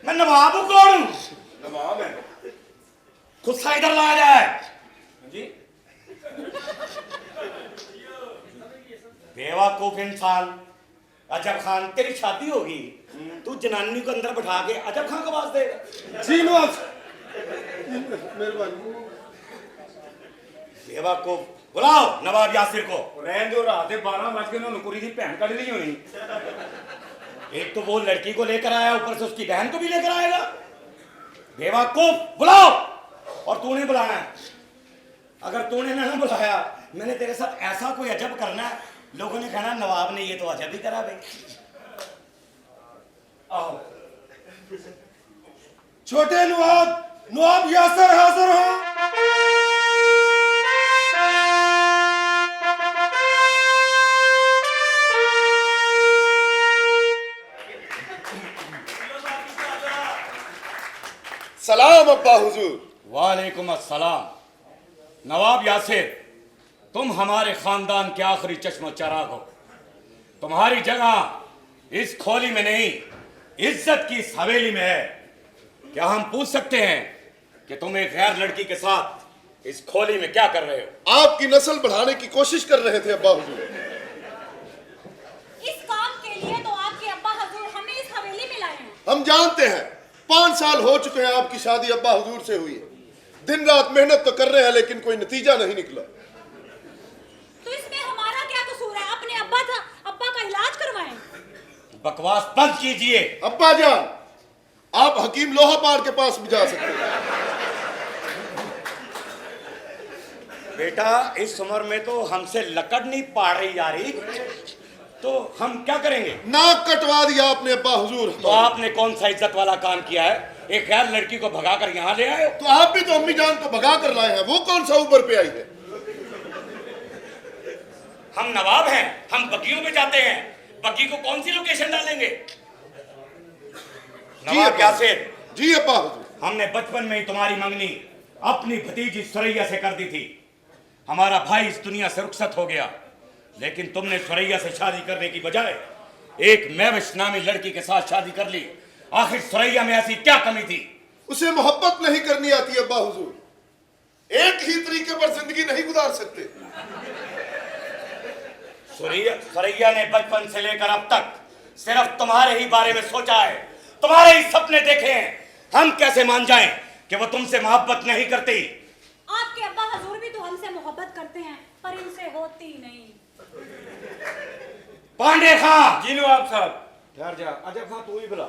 मैं नवाब हूं, कौन हूं? नवाब है खुद सा इधर लाया जाए। जी। बेवकूफ इंसान। अजब खान, तेरी शादी होगी, तू जनानी को अंदर बैठा के अजब खान को आवाज देगा? जी नवाब, मेहरबानी। बेवकूफ, बुलाओ नवाब यासिर को। ਰਹਿਣ ਦਿਓ, ਰਾਤ ਦੇ 12 ਵਜ ਕੇ ਉਹਨਾਂ ਕੁੜੀ ਦੀ ਭੈਣ ਕੱਢ ਲਈ ਹੋਣੀ। एक तो वो लड़की को लेकर आया, ऊपर से उसकी बहन को भी लेकर आएगा। बेवकूफ, बुलाओ। और तूने बुलाया? अगर तूने ना बुलाया, मैंने तेरे साथ ऐसा कोई अजब करना है, लोगों ने कहना नवाब ने ये तो अजब ही करा भाई। आओ। छोटे नवाब, नवाब यासर हाजिर हो। सलाम अब्बा हुजूर। वालेकुम अस्सलाम। नवाब यासिर, तुम हमारे खानदान के आखिरी चश्मो चराग हो। तुम्हारी जगह इस खोली में नहीं, इज्जत की इस हवेली में है। क्या हम पूछ सकते हैं कि तुम एक गैर लड़की के साथ इस खोली में क्या कर रहे हो? आपकी नस्ल बढ़ाने की कोशिश कर रहे थे अब्बा हुजूर। इस काम के लिए तो आपके अब्बा हजूर हमें इस हवेली में लाए हैं। हम जानते हैं 5 साल हो चुके हैं आपकी शादी अब्बा हुजूर से हुई है। दिन रात मेहनत तो कर रहे हैं लेकिन कोई नतीजा नहीं निकला। तो इसमें हमारा क्या कसूर है? अपने अब्बा का इलाज करवाएं। बकवास बंद कीजिए। अब्बा जान, आप हकीम लोहापार के पास भी जा सकते हैं। बेटा, इस उम्र में तो हमसे लकड़ नहीं पाड़ रही यारी, तो हम क्या करेंगे? नाक कटवा दिया आपने अब्बा हुजूर। तो आपने कौन सा इज्जत वाला काम किया है? एक गैर लड़की को भगाकर यहाँ ले आए हो? तो आप भी तो अम्मी जान को भगा कर लाए हैं, वो कौन सा ऊपर पे आई है? हम नवाब हैं, हम बग्गियों में जाते हैं। बग्गी को कौन सी लोकेशन डालेंगे? नवाब यासिर। जी अब्बा हुजूर। हमने बचपन में ही तुम्हारी मंगनी अपनी भतीजी सुरैया से कर दी थी। हमारा भाई इस दुनिया से रुखसत हो गया, लेकिन तुमने सुरैया से शादी करने की बजाय एक मैविश नामी लड़की के साथ शादी कर ली। आखिर सुरैया में ऐसी क्या कमी थी? उसे मोहब्बत नहीं करनी आती अब्बा हुजूर। एक ही तरीके पर जिंदगी नहीं गुजार सकते। सुरैया ने बचपन से लेकर अब तक सिर्फ तुम्हारे ही बारे में सोचा है, तुम्हारे ही सपने देखे हैं। हम कैसे मान जाएं कि वो तुमसे मोहब्बत नहीं करती? आपके अब्बा हजूर भी तो हमसे मोहब्बत करते हैं, पर इनसे होती नहीं। पांडे खान। जी नवाब साहब। ठहर जा। अजब खान तू ही बुला।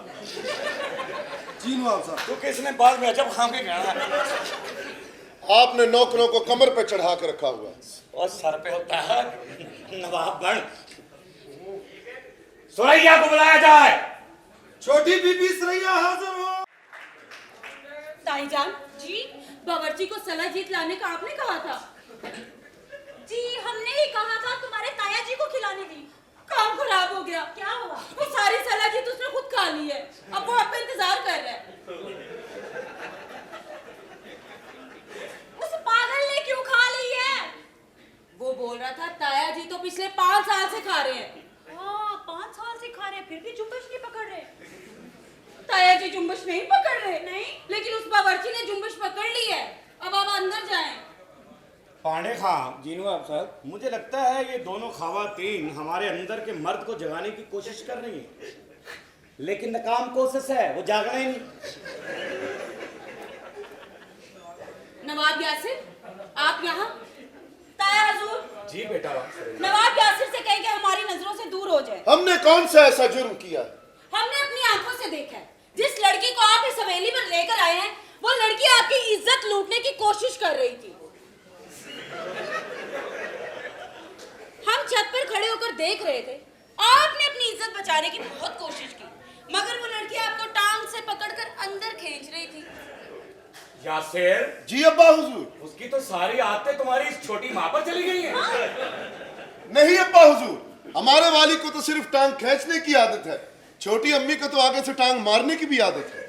जी नवाब साहब। तू किसने बाद में अजब खान के कहना है? आपने नौकरों को कमर पे चढ़ा के रखा हुआ है। और सर पे होता है नवाब गण। सुरैया को बुलाया जाए। छोटी बीबी सुरैया हाजिर हो। ताईजान जी, बावर्ची को सलाह जीत लाने का आपने कहा था। जी, हमने ही कहा था तुम्हारे ताया जी को खिलाने की। काम खराब हो गया। क्या हुआ? वो सारी सलाह जीत उसने खुद खा ली है। अब वो आपका इंतजार कर रहा है। उस पागल ने क्यों खा ली है? वो बोल रहा था ताया जी तो पिछले 5 साल से खा रहे हैं। हाँ, 5 साल से खा रहे हैं, फिर भी जुम्बश नहीं पकड़ रहे। ताया जी जुम्बश नहीं पकड़ रहे। नहीं। लेकिन उस बावर्ची ने जुम्बश पकड़ ली है। अब आप अंदर जाएं। पांडे खान। जी नवाब साहब। मुझे लगता है ये दोनों खवातीन हमारे अंदर के मर्द को जगाने की कोशिश कर रही हैं, लेकिन नाकाम कोशिश है, वो जागना ही नहीं। नवाब यासिर, आप यहाँ? ताया हजूर। जी बेटा। नवाब यासिर से कहें कि हमारी नजरों से दूर हो जाए। हमने कौन सा ऐसा जुर्म किया है? हमने अपनी आंखों से देखा है। जिस लड़की को आप इस हवेली पर लेकर आए हैं, वो लड़की आपकी इज्जत लूटने की कोशिश कर रही थी। हम छत पर खड़े होकर देख रहे थे। आपने अपनी इज्जत बचाने की बहुत कोशिश की, मगर वो लड़की आपको टांग से पकड़कर अंदर खींच रही थी। यासिर, जी अब्बा हुजूर। उसकी तो सारी आदतें तुम्हारी इस छोटी माँ पर चली गई हैं। नहीं अब्बा हुजूर, हमारे वाली को तो सिर्फ टांग खींचने की आदत है, छोटी अम्मी को तो आगे से टांग मारने की भी आदत है।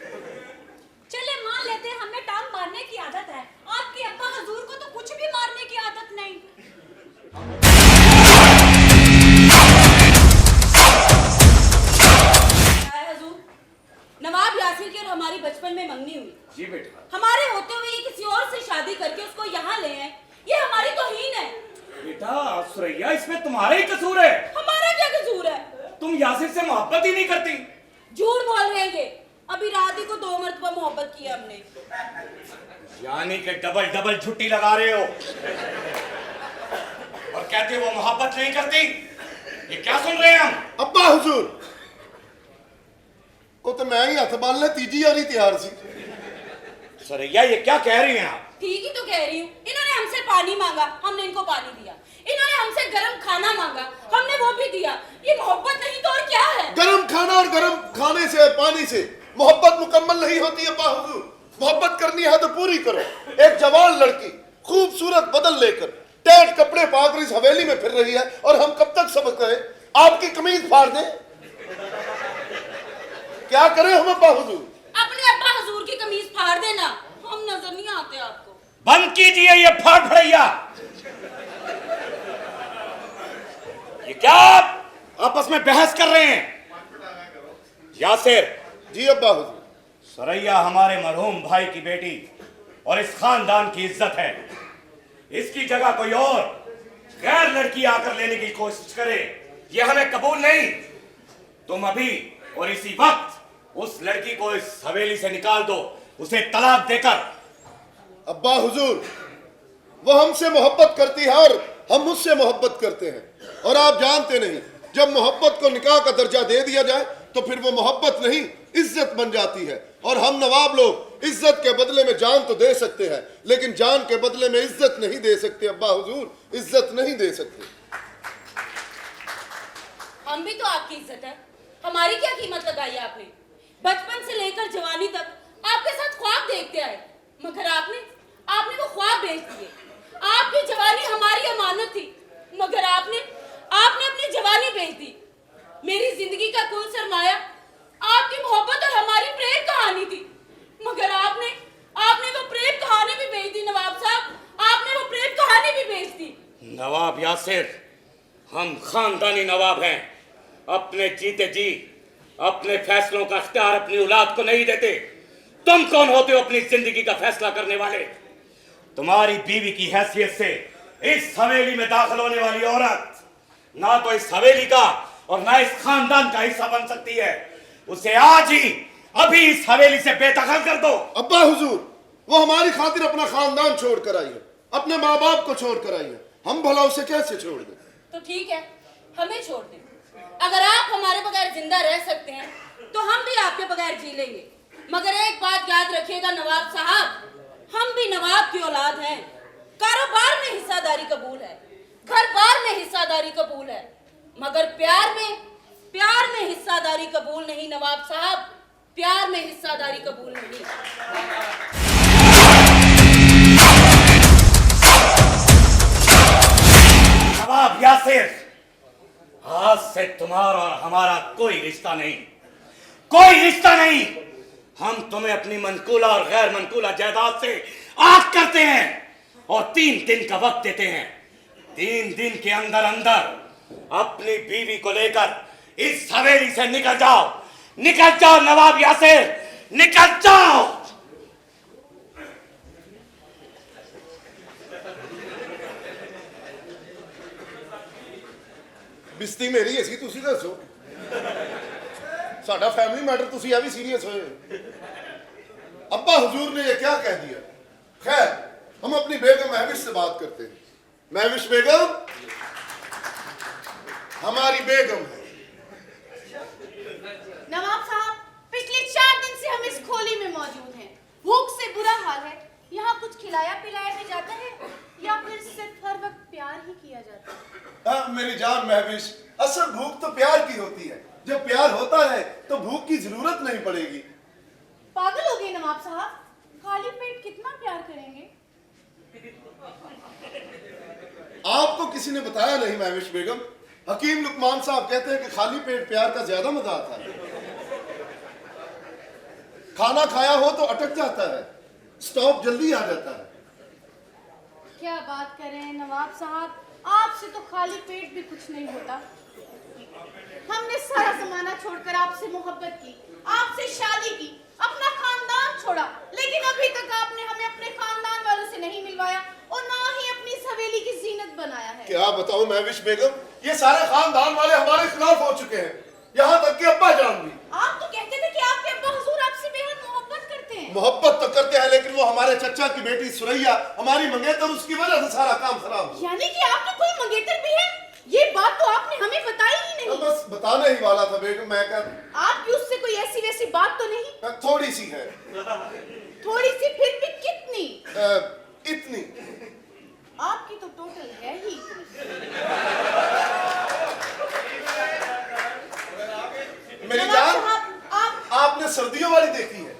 चले मान लेते हैं हमें टांग मारने की आदत है, आपके अब्बा हजूर को तो कुछ भी मारने की आदत नहीं। हुजूर, नवाब यासिर की और हमारी बचपन में मंगनी हुई। जी बेटा। हमारे होते हुए ये किसी और से शादी करके उसको यहाँ ले आए, ये हमारी तौहीन है। बेटा सुरैया, इसमें तुम्हारा ही कसूर है। हमारा क्या कसूर है? तुम यासिर से मोहब्बत ही नहीं करती। झूठ बोल रहे हैं ये। अभी रात ही को 2 मरतबा मोहब्बत की हमने। यानी कि डबल डबल छुट्टी लगा रहे हो और कहते हो वो मोहब्बत नहीं करती। ये क्या सुन रहे हैं हम? अब्बा हुजूर, वो तो मैं ही हथ बाल ले तीजी यारी तैयार सी। सुरैया, ये क्या कह रही हैं आप? ठीक ही तो कह रही हूँ। इन्होंने हमसे पानी मांगा, हमने इनको पानी दिया। इन्होंने हमसे गरम खाना मांगा, हमने वो भी दिया। ये मोहब्बत नहीं तो और क्या है? गरम खाना और गरम खाने से, पानी से मोहब्बत मुकम्मल नहीं होती अब्बा हुजूर। मोहब्बत करनी है तो पूरी करो। एक जवान लड़की खूबसूरत बदल लेकर टैट कपड़े पाकर इस हवेली में फिर रही है और हम कब तक सबक करें? आपकी कमीज फाड़ दें? क्या करें हम अब्बा हुजूर? अपने अब्बा हजूर की कमीज फाड़ देना, हम नजर नहीं आते आपको। बंद कीजिए ये फाड़ फड़ैया। ये क्या आप आपस में बहस कर रहे हैं? यासिर। जी अब्बा हुजूर। सुरैया हमारे मरहूम भाई की बेटी और इस खानदान की इज्जत है। इसकी जगह कोई और गैर लड़की आकर लेने की कोशिश करे, ये हमें कबूल नहीं। तुम अभी और इसी वक्त उस लड़की को इस हवेली से निकाल दो, उसे तलाक देकर। अब्बा हुजूर, वो हमसे मोहब्बत करती है और हम उससे मोहब्बत करते हैं, और आप जानते नहीं, जब मोहब्बत को निकाह का दर्जा दे दिया जाए तो फिर वो मोहब्बत नहीं इज्जत बन जाती है। और हम नवाब लोग इज्जत के बदले में जान तो दे सकते हैं, लेकिन जान के बदले में इज्जत नहीं दे सकते अब्बा हुजूर, इज्जत नहीं दे सकते। हम भी तो आपकी इज्जत है, हमारी क्या कीमत लगाई आपने? बचपन से लेकर जवानी तक आपके साथ ख्वाब देखते आए, मगर आपने वो ख्वाब बेच दिए। आपकी जवानी हमारी अमानत थी, मगर आपने अपनी जवानी बेच दी। मेरी जिंदगी का कुल सरमाया आपकी मोहब्बत और हमारी प्रेम कहानी थी, मगर आपने वो प्रेम कहानी भी बेच दी। नवाब साहब, आपने वो प्रेम कहानी भी बेच दी। नवाब यासिर, हम खानदानी नवाब हैं। अपने जीते जी अपने फैसलों का अख्तियार अपनी औलाद को नहीं देते। तुम कौन होते हो अपनी जिंदगी का फैसला करने वाले? तुम्हारी बीवी की हैसियत से इस हवेली में दाखिल होने वाली औरत ना तो इस हवेली का और ना इस खानदान का हिस्सा बन सकती है। उसे आज ही अभी इस हवेली से बेदखल कर दो। अब्बा हुजूर, वो हमारी खातिर अपना खानदान छोड़ कर आई है, अपने माँ बाप को छोड़ कर आई है, हम भला उसे कैसे छोड़ दें? तो ठीक है, हमें छोड़ दें। अगर आप हमारे बगैर जिंदा रह सकते हैं तो हम भी आपके बगैर जी लेंगे, मगर एक बात याद रखिएगा नवाब साहब, हम भी नवाब की औलाद हैं। कारोबार में हिस्सादारी कबूल है, घर बार में हिस्सादारी कबूल है, मगर प्यार में हिस्सादारी कबूल नहीं। नवाब साहब, प्यार में हिस्सादारी कबूल नहीं। नवाब यासिर, आज से तुम्हारा और हमारा कोई रिश्ता नहीं, कोई रिश्ता नहीं। हम तुम्हें अपनी मनकूला और गैर मनकूला जायदाद से आग करते हैं और 3 दिन का वक्त देते हैं। 3 दिन के अंदर अंदर अपनी बीवी को लेकर इस हवेली से निकल जाओ। निकल जाओ नवाब यासिर, निकल जाओ। बिस्ती मेरी है सी, तुसी दसो। साडा फैमिली मैटर, तुसी आ भी सीरियस होए। अब्बा हुजूर ने ये क्या कह दिया? खैर, हम अपनी बेगम महविश से बात करते हैं। महविश बेगम हमारी बेगम है। नवाब साहब, पिछले 4 दिन से हम इस खोली में मौजूद हैं। भूख से बुरा हाल है, यहाँ कुछ खिलाया पिलाया भी जाता है? या फिर सिर्फ हर वक्त प्यार ही किया जाता है? मेरी जान महविश, असल भूख तो प्यार की होती है। जब प्यार होता है तो भूख की जरूरत नहीं पड़ेगी। पागल हो गए नवाब साहब, खाली पेट कितना प्यार करेंगे? आपको किसी ने बताया नहीं महविश बेगम? हकीम लुकमान साहब कहते हैं कि खाली पेट प्यार का ज्यादा मजा आता है। खाना खाया हो तो अटक जाता है, स्टॉप जल्दी आ जाता है। क्या बात करें नवाब साहब, आपसे तो खाली पेट भी कुछ नहीं होता। हमने सारा जमाना छोड़कर आपसे मोहब्बत की, आपसे शादी की, अपना खानदान छोड़ा, लेकिन अभी तक आपने हमें अपने खानदान वालों से नहीं मिलवाया और ना ही अपनी इस हवेली की जीनत बनाया है। क्या बताऊं महविश बेगम, ये सारे खानदान वाले हमारे खिलाफ हो चुके हैं, यहाँ तक कि अब्बा जान भी। आप तो कहते थे कि आपके अब्बा हुजूर आपसे बेहद मोहब्बत करते हैं। मोहब्बत तो करते हैं, लेकिन वो हमारे चचा की बेटी सुरैया हमारी मंगेतर, उसकी वजह से सारा काम खराब हुआ। यानी कि आपकी कोई मंगेतर भी है? ये बात तो आपने हमें बताई ही नहीं। बस बताने ही वाला था बेगम, मैं आपकी उससे कोई ऐसी वैसी बात तो नहीं? थोड़ी सी है। थोड़ी सी फिर भी कितनी? इतनी। आपकी तो टोटल है ही इतनी। मेरी नवाब जान, साहब, आपने सर्दियों वाली देखी है?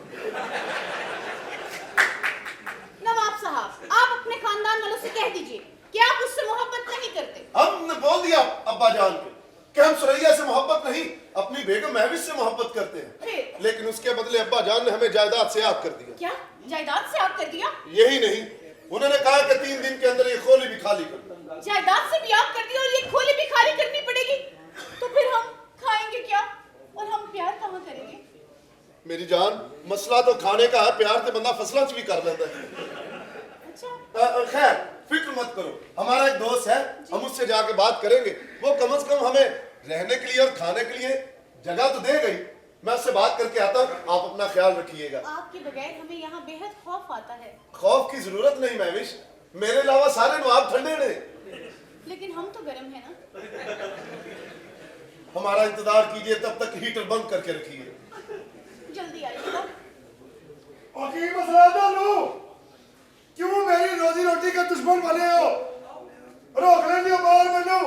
नवाब साहब, आप अपने खानदान वालों से कह दीजिए कि आप उससे मोहब्बत नहीं करते। हमने बोल दिया अब्बा जान को कि हम सुरैया से मोहब्बत नहीं, अपनी बेगम महविश से मोहब्बत करते हैं। फिर? लेकिन उसके बदले अब्बा जान ने हमें जायदाद से याद कर दिया। क्या जायदाद से आप कर दिया? यही नहीं, उन्होंने कहा कि 3 दिन के अंदर ये खोली भी खाली कर दो। जायदाद से भी आप कर दिया और ये खोली भी खाली करनी पड़ेगी, तो फिर हम खाएंगे क्या और हम प्यार कहाँ करेंगे? मेरी जान, मसला तो खाने का है, प्यार से बंदा फसलों भी कर लेता है। अच्छा, खैर फिक्र मत करो, हमारा एक दोस्त है, हम उससे जाके बात करेंगे। वो कम से कम हमें रहने के लिए और खाने के लिए जगह तो दे गई। मैं उससे बात करके आता हूँ, आप अपना ख्याल रखिएगा। आपके बगैर हमें यहाँ बेहद खौफ आता है। खौफ की जरूरत नहीं महविश, मेरे अलावा सारे नवाब ठंडे ने। लेकिन हम तो गर्म है ना। हमारा इंतजार कीजिए, तब तक हीटर बंद करके रखिए। जल्दी आइएगा। हकीम असलादा लो, क्यों मेरी रोजी रोटी के दुश्मन बने हो? रोक लेंगे बाहर मनु।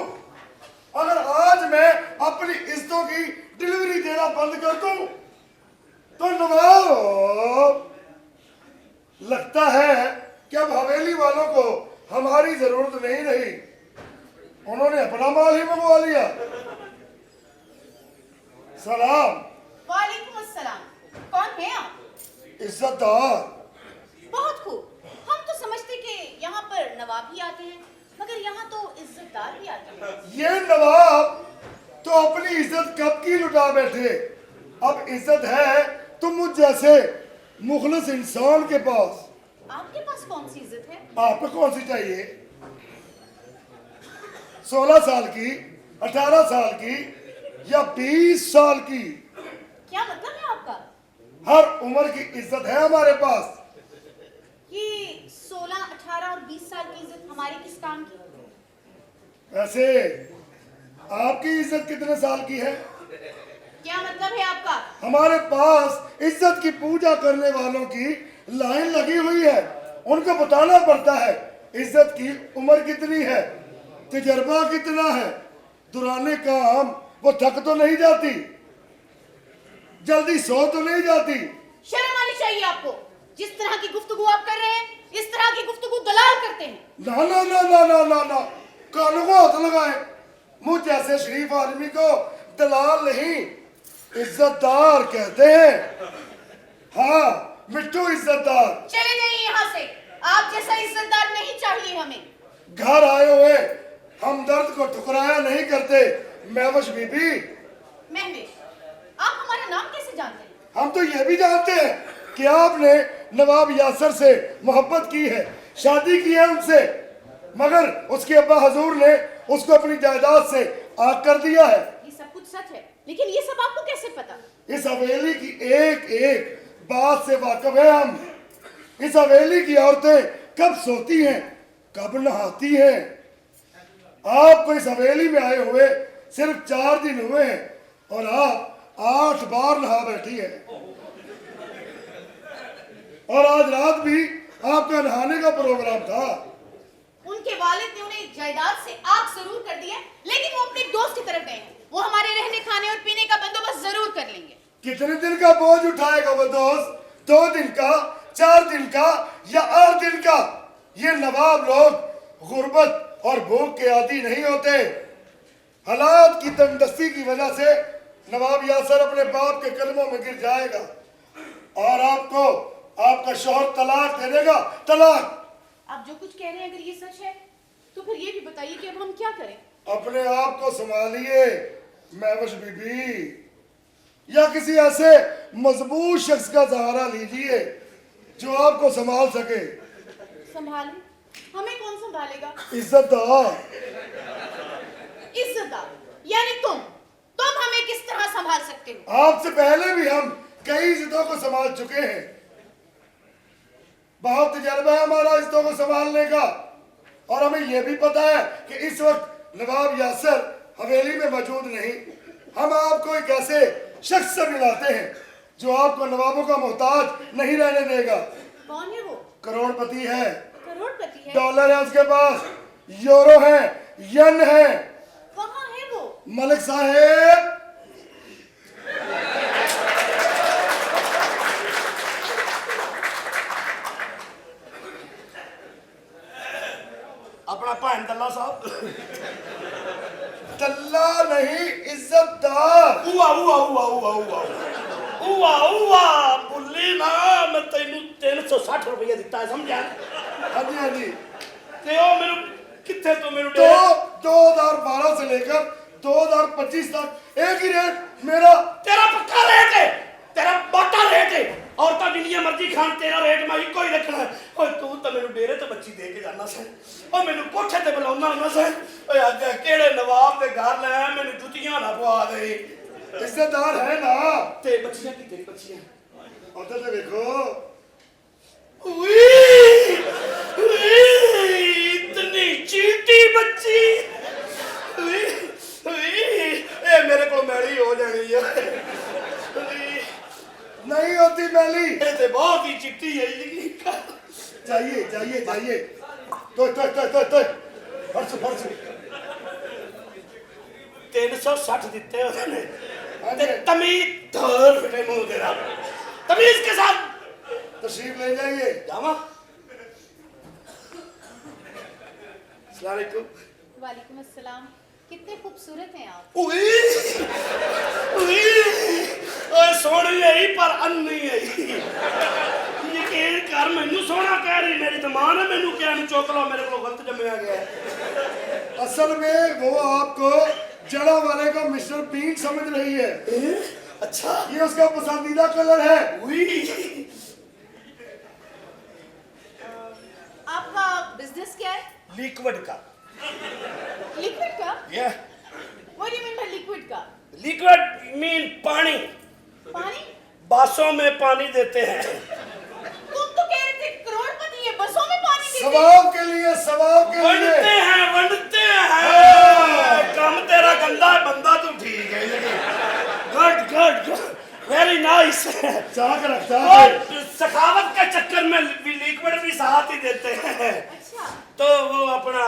अगर आज मैं अपनी इज्जतों की डिलीवरी देना बंद कर दूं तो नवाब, लगता है कि अब हवेली वालों को हमारी जरूरत नहीं रही, उन्होंने अपना माल ही मंगवा लिया। सलाम। वालेकुम अस्सलाम। कौन है आप? इज्जतदार। बहुत खूब। हम तो समझते कि यहाँ पर नवाब ही आते हैं, मगर यहाँ तो इज्जतदार भी आते हैं। ये नवाब तो अपनी इज्जत कब की लुटा बैठे, अब इज्जत है तो मुझ जैसे मुखलिस इंसान के पास। आपके पास कौन सी इज्जत है? आपको कौन सी चाहिए? 16 साल की, 18 साल की या 20 साल की? क्या मतलब है आपका? हर उम्र की इज्जत है हमारे पास। ये 16, 18 और 20 साल की इज्जत हमारी किस काम की? वैसे आपकी इज्जत कितने साल की है? क्या मतलब है आपका? हमारे पास इज्जत की पूजा करने वालों की लाइन लगी हुई है, उनको बताना पड़ता है इज्जत की उम्र कितनी है, तजर्बा कितना है, दुराने काम वो थक तो नहीं जाती, जल्दी सो तो नहीं जाती। शर्म आनी चाहिए आपको। जिस तरह की गुफ्तगू आप कर रहे हैं, इस तरह की गुफ्तगू दलाल करते हैं। ना ना ना ना ना ना ना, कानों को हाथ लगाए। मुझ जैसे शरीफ आदमी को दलाल नहीं, इज्जतदार कहते हैं। हाँ, मिट्टू इज्जतदार। चले जाइए यहाँ से, आप जैसा इज्जतदार नहीं चाहिए हमें। घर आए हुए हमदर्द को ठुकराया नहीं करते महविश बीबी। महविश, आप हमारा नाम कैसे जानते हैं? हम तो ये भी जानते हैं कि आपने नवाब यासर से मोहब्बत की है, शादी की है उनसे, मगर उसके अब्बा हजूर ने उसको अपनी जायदाद से आग कर दिया है। ये सब कुछ सच है, लेकिन ये सब आपको कैसे पता? इस हवेली की एक एक बात से वाकिफ है हम। इस हवेली की औरतें कब सोती हैं, कब नहाती हैं। आपको इस हवेली में आए हुए सिर्फ 4 दिन हुए हैं और आप 8 बार नहा बैठी है, और आज रात भी आपका नहाने का प्रोग्राम था। उनके वालिद ने उन्हें जायदाद से आग जरूर कर दी है, लेकिन वो अपने दोस्त की तरफ गए हैं। वो हमारे रहने खाने और पीने का बंदोबस्त जरूर कर लेंगे। कितने दिन का बोझ उठाएगा वो दोस्त? 2 दिन का, 4 दिन का या 8 दिन का? ये नवाब लोग गुर्बत और भूख के आदी नहीं होते। हालात की तंगदस्ती की वजह से नवाब यासर अपने बाप के कदमों में गिर जाएगा और आपको आपका शौहर तलाक दे देगा। तलाक। आप जो कुछ कह रहे हैं अगर ये सच है तो फिर ये भी बताइए कि अब हम क्या करें? अपने आप को संभालिए महवश बीबी, या किसी ऐसे मजबूत शख्स का सहारा लीजिए जो आपको संभाल सके। संभालें? हमें कौन संभालेगा? इज्जतदार। इज्जतदार यानी तुम हमें किस तरह संभाल सकते हो? आपसे पहले भी हम कई इज्जतों को संभाल चुके हैं। बहुत तजर्बा है हमारा इज्जतों को संभालने का, और हमें यह भी पता है कि इस वक्त नवाब यासर हवेली में मौजूद नहीं। हम आपको एक ऐसे शख्स से मिलाते हैं जो आपको नवाबों का मोहताज नहीं रहने देगा। कौन है वो? करोड़पति है। करोड़पति है? डॉलर है उसके पास, यूरो है, यन है। कहाँ है वो? मलिक साहेब, अपना भैन दल्ला साहब। दल्ला नहीं, इज्जतदार। उवा उवा उवा उवा उवा उवा उवा बुल्ली ना, मैं तेनू 360 रुपये दिता है, समझा? हाँ जी, हाँ जी। ते ओ मेनू कित्थे तो मेनू तो 2012 से लेकर 2025 तक एक ही रेट मेरा। तेरा पक्का रेट है, तेरा बाटा रेट है, और तो जिन्नी मर्जी खान तेरा रेट मैं इको ही रखना है। ओए तू तो मेनू डेरे ते बच्ची दे के जाना से, ओ मेनू कोठे ते बुलाउना होना से। ओए अज केड़े नवाब दे घर ले मेनू जुतियां ना पवा दे। इज्जतदार है ना। ते बच्चियां की तेरी बच्चियां उधर से देखो। उई इतनी चीटी बच्ची, उई उई ए मेरे को मैली हो जानी है। नहीं होती मैली। ये ते बहुत ही चिट्टी है ये। जाइए जाइए जाइए। तो फर्श फर्श 360 दिते उसने। ते तमीज धर फिटे मुंह तेरा, तमीज के साथ तशरीफ ले जाइए। जावा। अस्सलाम वालेकुम। वालेकुम अस्सलाम। कितने खूबसूरत हैं आप। उई उई ओए सोहनी है पर अन्नी है। यकीन कर मैनू सोहना कह रही, मेरी तो मां ने मैनू क्या चुक लो, मेरे को गलत जमया गया है। असल में वो आपको जड़ा वाले को मिस्टर बीन समझ रही है। अच्छा, ये उसका पसंदीदा कलर है। उई आपका बिजनेस क्या है? लिक्विड का। लिक्विड का? या What do you mean by liquid का? लिक्विड मीन पानी। पानी? बासों में पानी देते हैं। तुम तो कह रहे थे करोड़पति है, बसों में पानी देते हैं। सवाब के लिए, सवाब के लिए। वंडते हैं। काम तेरा गंदा है, बंदा तू ठीक है। Good good good, very nice. Chalk रखता है। और सखावत के चक्कर में लिक्विड भी साथ ही देते हैं। अच्छा। तो वो अपना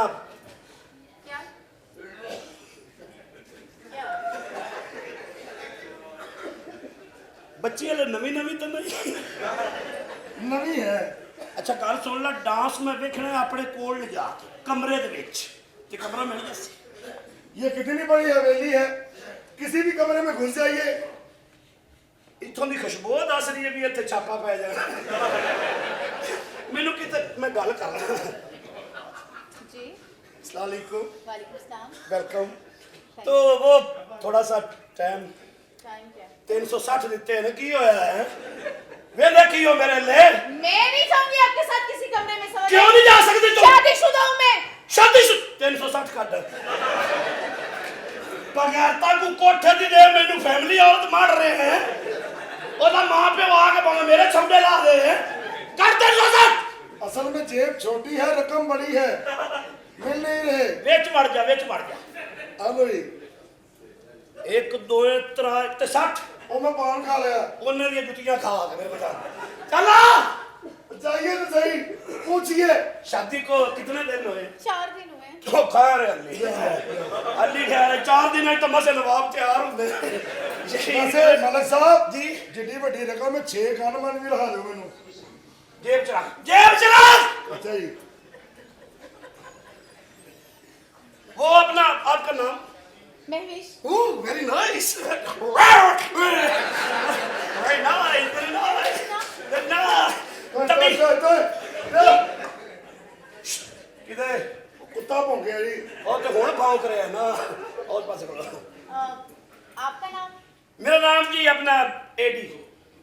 क्या? बच्ची वाले नवी नवी तो नहीं नवी है। अच्छा गल सुन ला, डांस में वेखना अपने कोल ले जा कमरे दे विच, ते कमरा मिल जैसे। ये कितनी बड़ी हवेली है, किसी भी कमरे में घुस जाइए। इत्थों की खुशबू दस रही है भी इत्थे छापा पै जाना। मैनू किते मैं गल कर रहा। जी। अस्सलाम वालेकुम। वालेकुम अस्सलाम। वेलकम। तो वो थोड़ा सा टाइम टाइम क्या? 360 दिते हैं, की होया है? वे देखियो मेरे ले। मैं नहीं जाऊंगी आपके साथ किसी कमरे में। समझ क्यों नहीं जा सकती तुम? शादीशुदा हूं मैं। शादी 360 काट बगैरता को कोठे दी दे, मैनू फैमिली औरत मार रहे हैं। ओदा मां प्यो आके भावे मेरे छंबे ला दे कर 360। असल में जेब छोटी है, रकम बड़ी है, मिल नहीं रहे। विच मर जा, विच मर जा। हेलो जी। 1 2 3 ते 60। ओ मैं पान खा लिया। उन्हें दी जुतियां खा के मेरे बता चला बताइए तो सही, पूछिए। शादी को कितने दिन हुए? 4 दिन हुए हैं। तो खैर अली खैर 4 दिन तो मसे नवाब तैयार होंगे। वैसे मलक साहब जी जितनी बड़ी रकम में 6 कान मन भी लगा दो मैनू। जेब चला, जेब चला। अच्छा जी। वो अपना आपका नाम? Mahvish. Very nice, very nice, very nice. किधर कुत्ता भौंके जी। और तो हुण भाव करे ना और पास करो। आपका नाम? मेरा नाम जी अपना Eddie.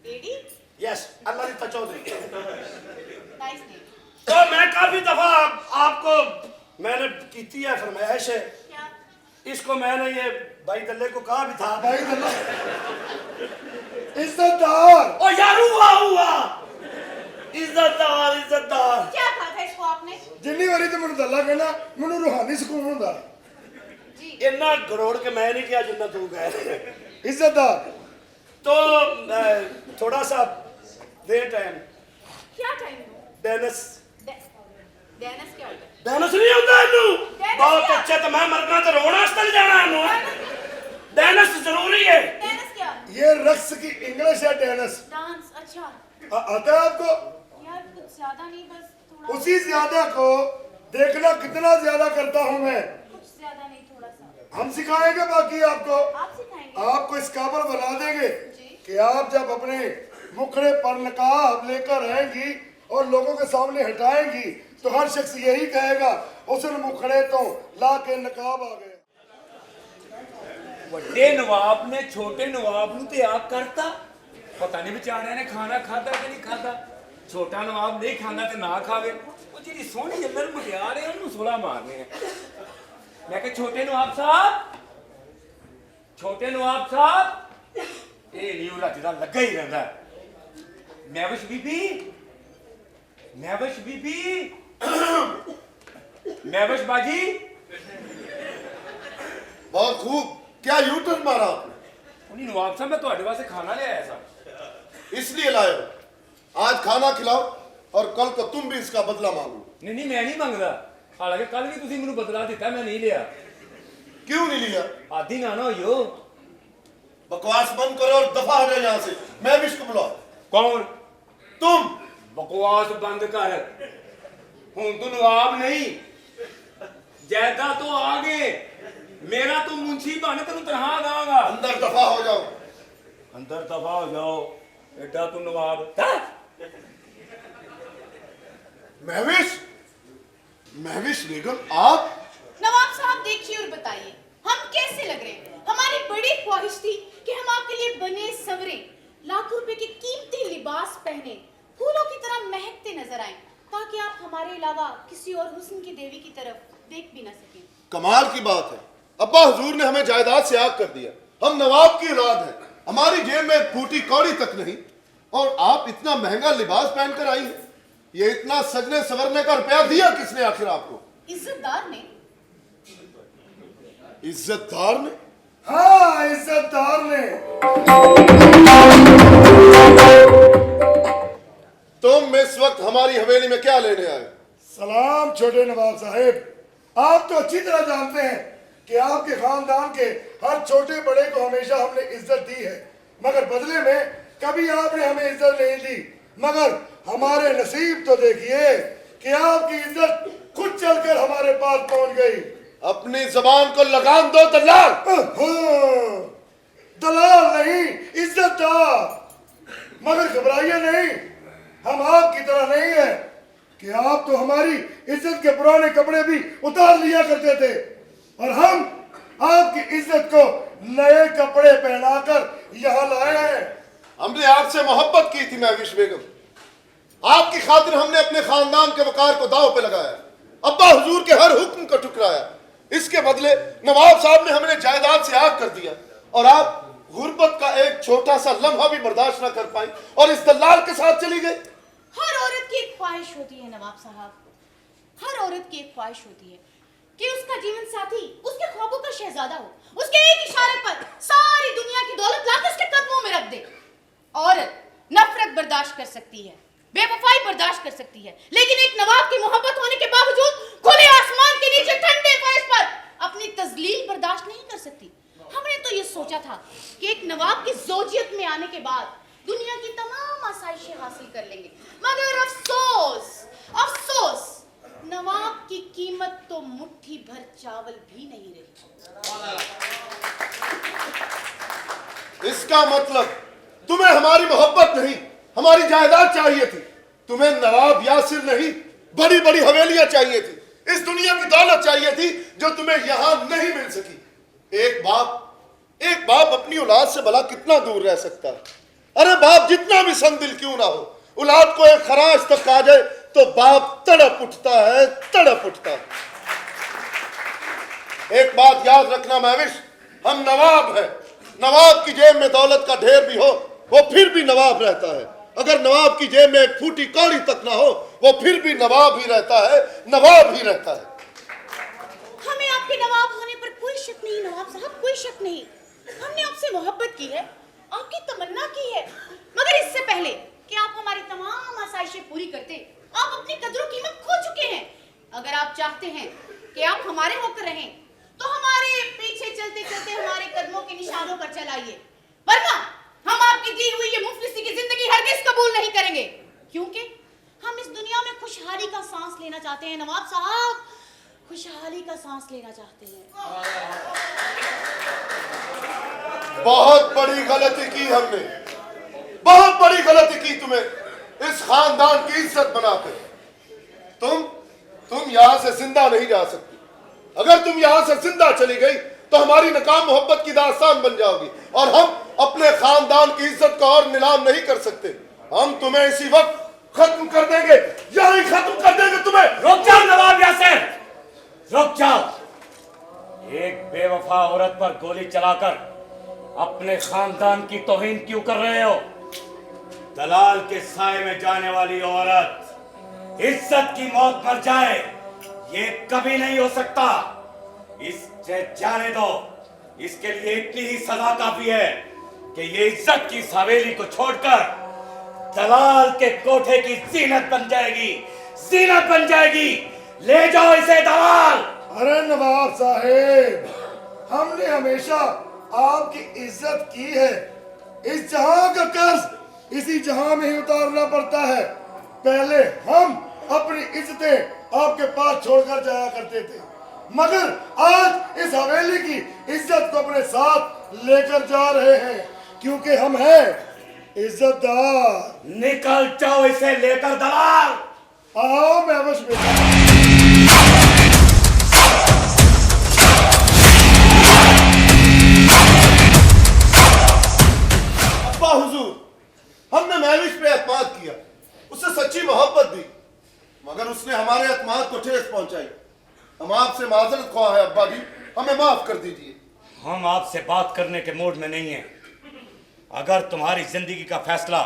Eddie? Yes, Allah Chaudhary. Nice name. तो मैं काफी दफा आपको मैंने की है फरमाइश है। क्या? इसको मैंने ये भाई दल्ले को कहा भी था। भाई दल्ला इज्जतदार। ओ यार हुआ इज्जतदार इज्जतदार। क्या कहा था इसको आपने? जिन्नी बारी तो मैंने दल्ला कहना मैंने रूहानी सुकून होता। जी। इतना गरोड़ के मैं नहीं किया जितना तू कह। इज्जतदार। तो थोड़ा सा दे टाइम। क्या टाइम हो? डेनिस। डेनिस क्या होता है? डेनिस नहीं होता इनू। डेनिस बहुत क्या? अच्छे तो मैं मरना तो रोना स्थल जाना इनू। डेनिस जरूरी है। डेनिस क्या? ये रक्स की इंग्लिश है डेनिस। डांस। अच्छा आता है आपको? यार कुछ ज्यादा नहीं, बस थोड़ा। उसी ज्यादा को देखना कितना ज्यादा करता हूँ मैं। कुछ ज्यादा नहीं, थोड़ा सा। हम सिखाएंगे बाकी आपको। आप सिखाएंगे? आपको इस काबिल बना देंगे जी। कि आप जब अपने मुखड़े पर नकाब लेकर आएंगी और लोगों के सामने हटाएंगी तो हर शख्स यही कहेगा हुस्न मुखड़े तो ला के नकाब आ गए। ਵੱਡੇ ਨਵਾਬ ਨੇ ਛੋਟੇ ਨਵਾਬ ਨੂੰ ਤੇ ਆਪ ਕਰਤਾ ਪਤਾ ਨਹੀਂ ਵਿਚਾਰਿਆਂ ਨੇ ਖਾਣਾ ਖਾਦਾ ਕਿ ਨਹੀਂ ਖਾਦਾ ਛੋਟਾ ਨਵਾਬ ਨਹੀਂ ਖਾਂਦਾ ਤੇ ਨਾ ਖਾਵੇ ਉਹ ਜਿਹੜੀ ਸੋਹਣੀ ਅੰਦਰ ਮੁਟਿਆਰ ਹੈ ਉਹਨੂੰ ਸੁਲਾ ਮਾਰਨੇ ਆ ਮੈਂ ਕਿਹਾ ਛੋਟੇ ਨਵਾਬ ਸਾਹਿਬ ਇਹ ਨਹੀਂ ਉਹ ਰੱਜਦਾ ਲੱਗਾ ਹੀ ਰਹਿੰਦਾ ਮਹਿਵਿਸ਼ ਬੀਬੀ ਮਹਿਵਿਸ਼ ਬਾਜੀ बहुत खूब। क्या यू टर्न मारा आपने? उन्हीं नवाब साहब मैं तुम्हारे वास्ते खाना ले आया साहब इसलिए लाए हो। आज खाना खिलाओ और कल को तुम भी इसका बदला मांगो। नहीं मैं नहीं मांगदा हालांकि कल भी तुसी मैनू बदला दिता मैं नहीं लिया क्यों नहीं लिया? आदि ना ना होइयो बकवास बंद करो और दफा हो जाओ यहाँ से। मैं भी इसको बुलाओ। कौन? तुम। बकवास बंद कर हूं तू नवाब नहीं जैदा तो आगे मेरा तो मुंशी बन तेन तनहा दांगा। अंदर दफा हो जाओ। अंदर दफा हो जाओ एडा तू नवाब महविश बेगम आप? नवाब साहब देखिए और बताइए हम कैसे लग रहे हैं? हमारी बड़ी ख्वाहिश थी कि हम आपके लिए बने सवरे लाखों रुपए के कीमती लिबास पहने फूलों की तरह महकते नजर आए ताकि आप हमारे अलावा किसी और हुस्न की देवी की तरफ देख भी ना सकें। कमाल की बात है। अब्बा हुजूर ने हमें जायदाद से आग कर दिया। हम नवाब की औलाद हैं। हमारी जेब में फूटी कौड़ी तक नहीं और आप इतना महंगा लिबास पहनकर आई हैं। ये इतना सजने संवरने का रुपया दिया किसने आखिर आपको? इज्जतदार ने। इज्जतदार ने? हाँ इज्जतदार ने। तुम इस वक्त हमारी हवेली में क्या लेने आए? सलाम छोटे नवाब साहेब। आप तो अच्छी तरह जानते हैं कि आपके खानदान के हर छोटे बड़े को हमेशा हमने इज्जत दी है मगर बदले में कभी आपने हमें इज्जत नहीं दी। मगर हमारे नसीब तो देखिए कि आपकी इज्जत खुद चलकर हमारे पास पहुंच गई। अपनी जबान को लगाम दो दलाल। दलाल नहीं इज्जतदार। मगर घबराइए नहीं हम आपकी तरह नहीं है कि आप तो हमारी इज्जत के पुराने कपड़े भी उतार लिया करते थे और हम आपकी इज्जत को नए कपड़े पहनाकर यहाँ लाए हैं। हमने आपसे मोहब्बत की थी महविश बेगम। आपकी खातिर हमने अपने खानदान के वकार को दांव पे लगाया। अब्बा हुजूर के हर हुक्म को ठुकराया। इसके बदले नवाब साहब ने हमें जायदाद से आग कर दिया और आप गुर्बत का एक छोटा सा लम्हा भी बर्दाश्त न कर पाई और इस दलाल के साथ चली गई। हर औरत की एक ख्वाहिश होती है नवाब साहब, हर औरत की एक ख्वाहिश होती है कि उसका जीवन साथी उसके ख्वाबों का शहजादा हो। उसके एक इशारे पर सारी दुनिया की दौलत लाकर उसके कदमों में रख दे। औरत नफरत बर्दाश्त कर सकती है बेवफाई बर्दाश्त कर सकती है, लेकिन एक नवाब की मोहब्बत होने के बावजूद खुले आसमान के नीचे ठंडे फर्श पर अपनी तजलील बर्दाश्त नहीं कर सकती। हमने तो ये सोचा था कि एक नवाब की जोजियत में आने के बाद दुनिया की तमाम आसाइशें हासिल कर लेंगे, मगर अफसोस अफसोस, नवाब की कीमत तो मुट्ठी भर चावल भी नहीं रही। इसका मतलब तुम्हें हमारी मोहब्बत नहीं, हमारी जायदाद चाहिए थी। तुम्हें नवाब यासिर नहीं, बड़ी बड़ी हवेलियां चाहिए थी, इस दुनिया की दौलत चाहिए थी जो तुम्हें यहां नहीं मिल सकी। एक बाप अपनी औलाद से भला कितना दूर रह सकता है? अरे बाप जितना भी संग दिल क्यों ना हो, औलाद को एक खराज तक आ जाए तो बाप तड़प उठता है, तड़प उठता है। एक बात याद रखना महविश, हम नवाब हैं। नवाब की जेब में दौलत का ढेर भी हो, वो फिर भी नवाब रहता है। अगर नवाब की जेब में एक फूटी कौड़ी तक ना हो, वो फिर भी नवाब ही रहता है, नवाब ही रहता है। हमें आपके नवाब होने पर कोई शक नहीं नवाब साहब, कोई शक नहीं। हमने आपसे मोहब्बत की है, आपकी तमन्ना की है, मगर इससे पहले कि आप हमारी तमाम आसाइशें पूरी करते, आप अपनी कदर कीमत खो चुके हैं। अगर आप चाहते हैं कि आप हमारे होकर रहें, तो हमारे पीछे चलते चलते हमारे कदमों के निशानों पर चलाइए, वरना हम आपकी दी हुई ये मुफ्लिसी की जिंदगी हरगिज़ कबूल नहीं करेंगे, क्योंकि हम इस दुनिया में खुशहाली का सांस लेना चाहते हैं नवाब साहब, खुशहाली का सांस लेना चाहते हैं। बहुत बड़ी गलती की हमने, बहुत बड़ी गलती की तुम्हें इस खानदान की इज्जत बनाकर। तुम यहां से जिंदा नहीं जा सकती। अगर तुम यहां से जिंदा चली गई तो हमारी नाकाम मोहब्बत की दास्तान बन जाओगी और हम अपने खानदान की इज्जत का और नीलाम नहीं कर सकते। हम तुम्हें इसी वक्त खत्म कर देंगे, यहीं खत्म कर देंगे तुम्हें। रुक जाओ नवाब यासिर, रुक जाओ। एक बेवफा औरत पर गोली चलाकर अपने खानदान की तौहीन क्यों कर रहे हो? दलाल के साए में जाने वाली औरत इज्जत की मौत मर जाए, ये कभी नहीं हो सकता। इसे जाने दो, इसके लिए इतनी ही सजा काफी है कि ये इज्जत की हवेली को छोड़कर दलाल के कोठे की जीनत बन जाएगी, जीनत बन जाएगी। ले जाओ इसे दलाल। अरे नवाब साहेब, हमने हमेशा आपकी इज्जत की है। इस जहां का कर्ज इसी जहां में ही उतारना पड़ता है। पहले हम अपनी इज्जतें आपके पास छोड़कर जाया करते थे, मगर आज इस हवेली की इज्जत को अपने साथ लेकर जा रहे हैं, क्योंकि हम हैं इज्जतदार। निकल जाओ इसे लेकर दलाल। आओ महविश बेटा। अब्बा हुजूर, हमने महविश पे एतमाद किया, उससे सच्ची मोहब्बत दी, मगर उसने हमारे एतमाद को ठेस पहुंचाई। हम आपसे माजरत ख्वाह है अब्बा जी, हमें माफ कर दीजिए। हम आपसे बात करने के मूड में नहीं हैं। अगर तुम्हारी जिंदगी का फैसला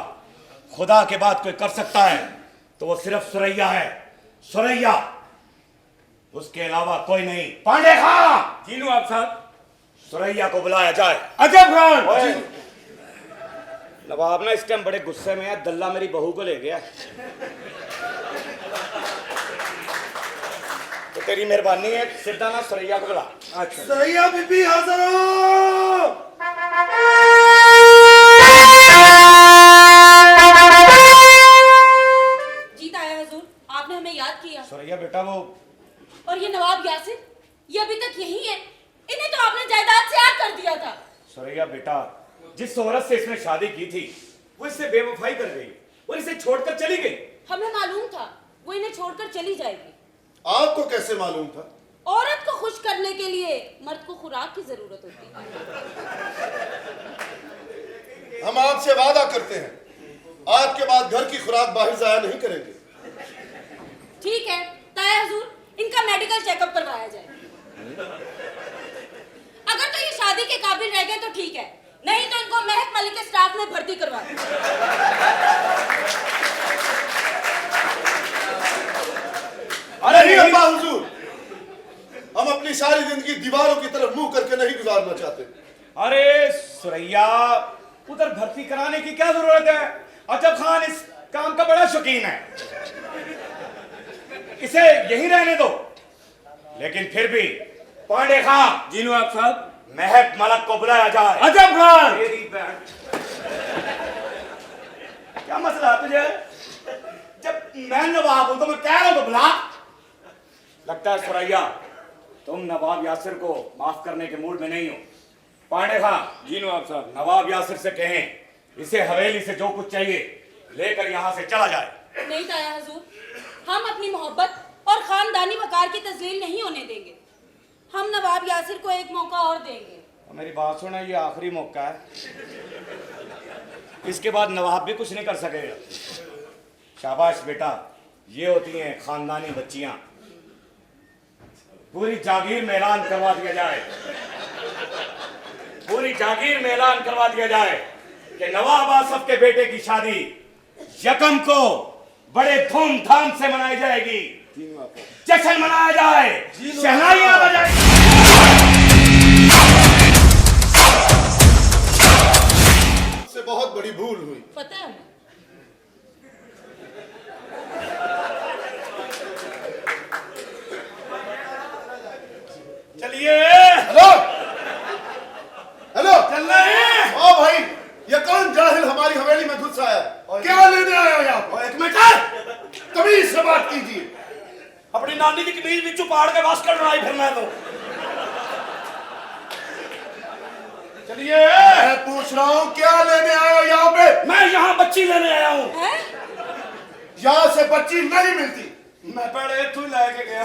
खुदा के बाद कोई कर सकता है तो वो सिर्फ सुरैया है, सुरैया, उसके अलावा कोई नहीं। पांडे खां। जी नवाब साहब। सुरैया को बुलाया जाए। अजब खान। नवाब ना इस टाइम बड़े गुस्से में है, दल्ला मेरी बहू को ले गया। तो तेरी मेहरबानी है, सीधा ना सुरैया को बुला। अच्छा। सुरैया बीबी हाजिर हो। जीत आया हुजूर, आपने हमें याद किया। सुरैया बेटा, वो और ये नवाब यासिर, ये अभी तक यही है। इन्हें तो आपने जायदाद से आग कर दिया था। सुरैया बेटा, जिस औरत से इसने शादी की थी वो इससे बेवफाई कर गई और इसे छोड़कर चली गई। हमें मालूम था वो इन्हें छोड़कर चली जाएगी। आपको कैसे मालूम था? औरत को खुश करने के लिए मर्द को खुराक की जरूरत होती है। हम आपसे वादा करते हैं, आज के बाद घर की खुराक बाहर जाया नहीं करेंगे। ठीक है, ताया हुजूर, इनका मेडिकल चेकअप करवाया जाए। अगर तो ये शादी के काबिल रह गए तो ठीक है, नहीं तो इनको महक मलिक के स्टाफ में भर्ती करवा दें। अरे नहीं अब्बा हुजूर, हम अपनी सारी जिंदगी दीवारों की तरफ मुंह करके नहीं गुजारना चाहते। अरे सुरैया, उधर भर्ती कराने की क्या जरूरत है? अजब खान इस काम का बड़ा शौकीन है, इसे यहीं रहने दो। लेकिन फिर भी पांडे खां। जी नवाब साहब। महक मलक को बुलाया जाए। अजब खान। तेरी बहन। क्या मसला है तुझे? जब मैं नवाब हूं तो मैं कह रहा हूं तो बुला। लगता है सुरैया तुम नवाब यासिर को माफ करने के मूड में नहीं हो। पांडे खां। जी नवाब साहब। नवाब यासिर से कहें इसे हवेली से जो कुछ चाहिए लेकर यहां से चला जाए। नहीं ताया हुजूर, हम अपनी मोहब्बत और खानदानी वकार की तस्लीम नहीं होने देंगे। हम नवाब यासिर को एक मौका और देंगे। तो मेरी बात सुना, ये आखिरी मौका है, इसके बाद नवाब भी कुछ नहीं कर सकेगा। शाबाश बेटा, ये होती हैं खानदानी बच्चियां। पूरी जागीर में ऐलान करवा दिया जाए, पूरी जागीर में ऐलान करवा दिया जाए कि नवाब आसफ के बेटे की शादी यकम को बड़े धूमधाम से मनाई जाएगी। जश्न मनाया जाए, शहनाइयां बजाएगी। से बहुत बड़ी भूल हुई। पता है चलिए। हेलो हेलो, चल रहे हैं। ओ भाई, ये कौन जाहिल हमारी हवेली में घुस आया? क्या लेने आया हो यहाँ पर? एक मिनट, तमीज से बात कीजिए। अपनी नानी की कमीज बिचू पाड़ के वास कर रहा फिरना है तो। चलिए। मैं पूछ रहा हूँ क्या लेने आए हो यहाँ पे? मैं यहाँ बच्ची लेने आया हूँ। हैं? यहाँ से बच्ची नहीं मिलती। मैं पहले इतू ही लेके गया।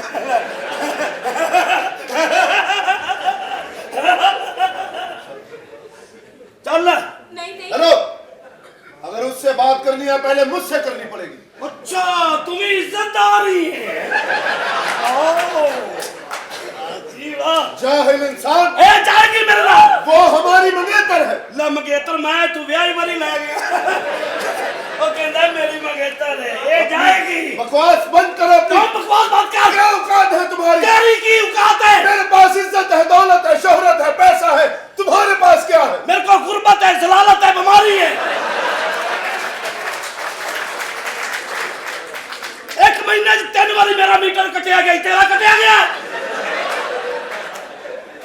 चल। नहीं नहीं। हेलो, अगर उससे बात करनी है पहले मुझसे करनी पड़ेगी। अच्छा, तुम्हें इज्जतदारी है। जी वाह। जाहिल इंसान। ए जाएगी मेरे नाम। वो हमारी मंगेतर है। ला मंगेतर मैं, तू ब्याह वाली ले गया। वो कहता है मेरी मंगेतर है, ये जाएगी। बकवास बंद करो अपनी। तुम बकवास मत कर। क्या औकात है तुम्हारी? तेरी की औकात है। मेरे पास इज्जत है, दौलत है, शोहरत है, पैसा है। तुम्हारे पास क्या है? मेरे को गुर्बत है, जलालत है, बीमारी है। एक महीने से 3 बारी मेरा मीटर कटिया गया, तेरा कटिया गया।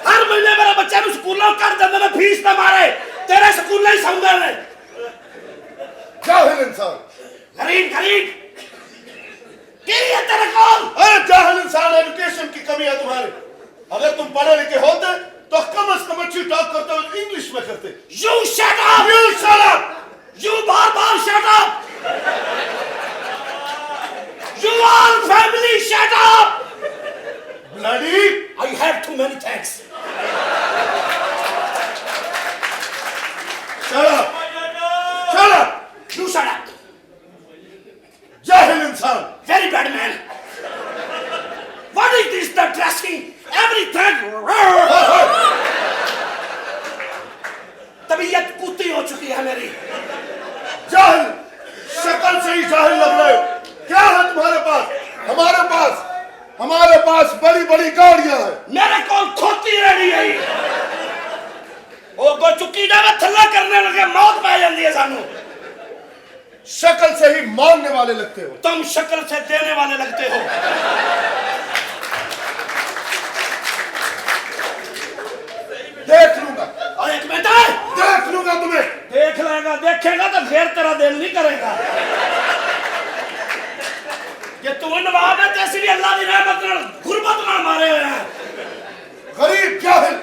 हर महीने मेरे बच्चे को स्कूलों कर देते मैं फीस न मारे, तेरे स्कूल नहीं समझे ने। जाहिल इंसान। गरीब गरीब क्या है तेरे कौन? अरे जाहिल इंसान, एजुकेशन की कमी है तुम्हारे। अगर तुम पढ़े लिखे होते तो कम से कम अच्छी टॉक करते हो, इंग्लिश में करते। You shut up! You shut up! You बार-बार shut up! You all family shut up! Bloody! I have too many thanks. Shut up! Shut up! You shut up! जाहिल इंसान। Very bad man. What is this? The dressing, everything. तबीयत कुत्ती हो चुकी है मेरी। जाहिल, शक्ल से ही जाहिल लग रहे हो। क्या है तुम्हारे पास? हमारे पास बड़ी बड़ी गाड़ियां हैं। मेरे को खोती रेडी है। वो को चुकी जावे थल्ला करने लगे मौत पै जाती है सानू। शक्ल से ही मांगने वाले लगते हो। तुम शक्ल से देने वाले लगते हो। देख लूंगा। और एक बेटा देख लूंगा तुम्हें। देख लेगा, देखेगा तो फिर तेरा दिल नहीं करेगा। ये तू नवाब है, तैसी भी अल्लाह की रहमत नाल गुरबत ना मारे हुए हैं। गरीब जाहिल,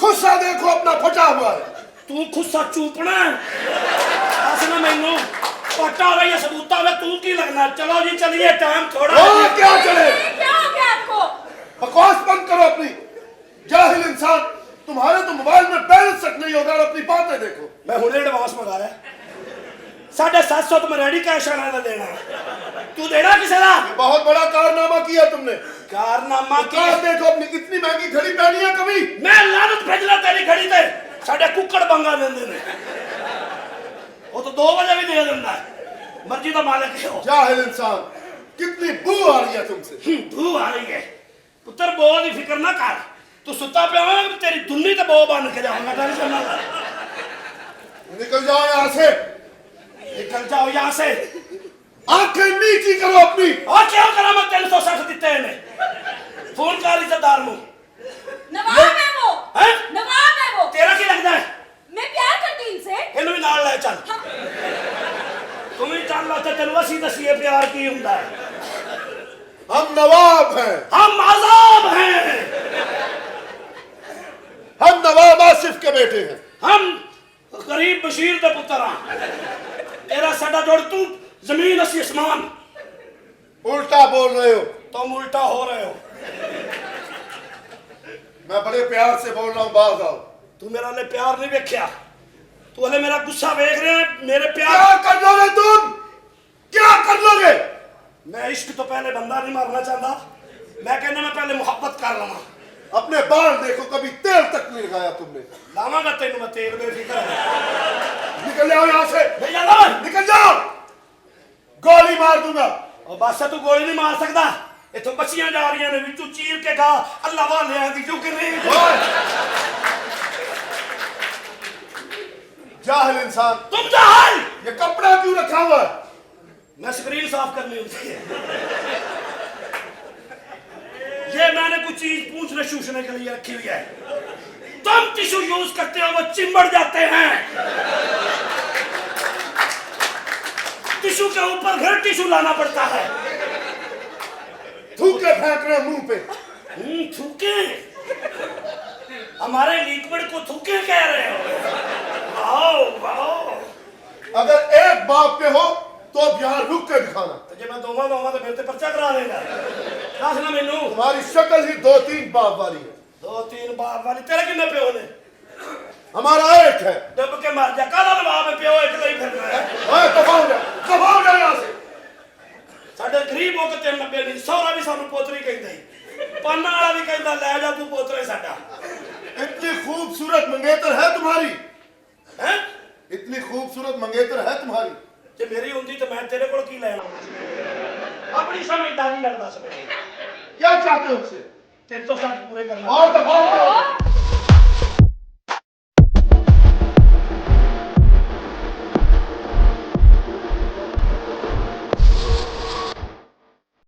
खुस्सा देखो अपना फटा हुआ है। तू खुस्सा चूपना है। असना मैनू पट्टा हो गया, सबूता हो गया, तू की लगना। चलो जी चलिए, टाइम थोड़ा और क्या चले? क्या हो गया आपको? बकवास बंद करो अपनी। जाहिल इंसान, तुम्हारे तो मोबाइल में बैलेंस तक नहीं होगा और अपनी बातें देखो। मैं हुणे एडवांस मंगाया 750 तो मैं रेडी कैश आना था देना। तू देना किसे दा? बहुत बड़ा कारनामा किया तुमने। कारनामा कार देखो अपनी, कितनी महंगी घड़ी पहनी है कभी? मैं लानत भेजना तेरी घड़ी ते। साडे कुक्कड़ बंगा देंदे ने। वो तो 2 बजे भी दे देता है। मर्जी का मालिक हो। जाहिल इंसान, कितनी बू आ रही है तुमसे। बू आ रही है। पुत्र बो की फिक्र ना कर। तू सुता पे आवे तेरी दुन्नी ते बो बन के जाऊंगा। टेंशन ना ले। निकल जाओ यहाँ से। निकल जाओ यहाँ से। आंखें नीची करो अपनी। और क्यों करा मैं 360 दिते ने फोन कर इज्जतदार नु नवाब है वो, हैं? नवाब है वो। तेरा की लगदा है? मैं प्यार करती इनसे। इन्हू भी नाल ले चल। तुम ही चल ला ते तेनु असी दसिए प्यार की हुंदा है। हम नवाब हैं, हम आजाद हैं, हम नवाब आसिफ के बेटे हैं। हम गरीब बशीर दे पुत्र हां। तेरा साडा जोड़ तू जमीन असी आसमान। उल्टा बोल रहे हो। तुम उल्टा हो रहे हो। मैं बड़े प्यार से बोल रहा हूँ, बाहर आओ। तू मेरा ले प्यार नहीं वेख्या, तू हले मेरा गुस्सा वेख रहे हैं। मेरे प्यार क्या कर लोगे तुम? क्या कर लोगे? मैं इश्क तो पहले बंदा नहीं मारना चाहता, मैं कहना मैं पहले मोहब्बत कर लवा। अपने बाल देखो, कभी तेल तक नहीं लगाया तुमने। लावांगा तेन मैं तेल, बेफिक्र है। निकल जाओ यहाँ से, नहीं जाना मैं। निकल जाओ, गोली मार दूंगा। और बादशाह तू गोली नहीं मार सकता। इथों बच्चियां जा रही ने, विचू चीर के गा अल्लाह वाले दी चुक नहीं। जाहिल इंसान, तुम जाहिल। ये कपड़ा क्यों रखा हुआ है? मैं स्क्रीन साफ करनी होती है। ये मैंने कुछ चीज पूछने शूछने के लिए रखी हुई है। तुम टिश्यू यूज करते हो, वो चिंबड़ जाते हैं। टिश्यू के ऊपर फिर टिश्यू लाना पड़ता है। थूके फेंक रहे मुंह पे। थूके? हमारे लिक्विड को थूके कह रहे हो? Wow wow. अगर एक बाप पे हो तो अब यहाँ रुक के दिखाना। तो जब मैं दोवा दोवा तो फिर ते पर्चा करा देगा। दस ना मैनू, तुम्हारी शक्ल ही 2-3 बाप वाली है। 2-3 बाप वाली। तेरे कितने प्यो ने? हमारा एक है। डब के मर जा। काला नवाब है, प्यो एक ही फिर रहा है। ओए दबाओ जा यहाँ से। साडे गरीब हो के 390 नहीं, सौरा भी सानू पोतरी कहंदा ही, पाना वाला भी कहंदा ले जा तू पोतरे साडा। इतनी खूबसूरत मंगेतर है तुम्हारी, हैं? इतनी खूबसूरत मंगेतर है तुम्हारी। जे मेरी हुंदी तो मैं तेरे कोल की लेना? अपनी समझदारी लगदा समझ। क्या चाहते हो उससे? 360 पूरे करना। और दबाओ।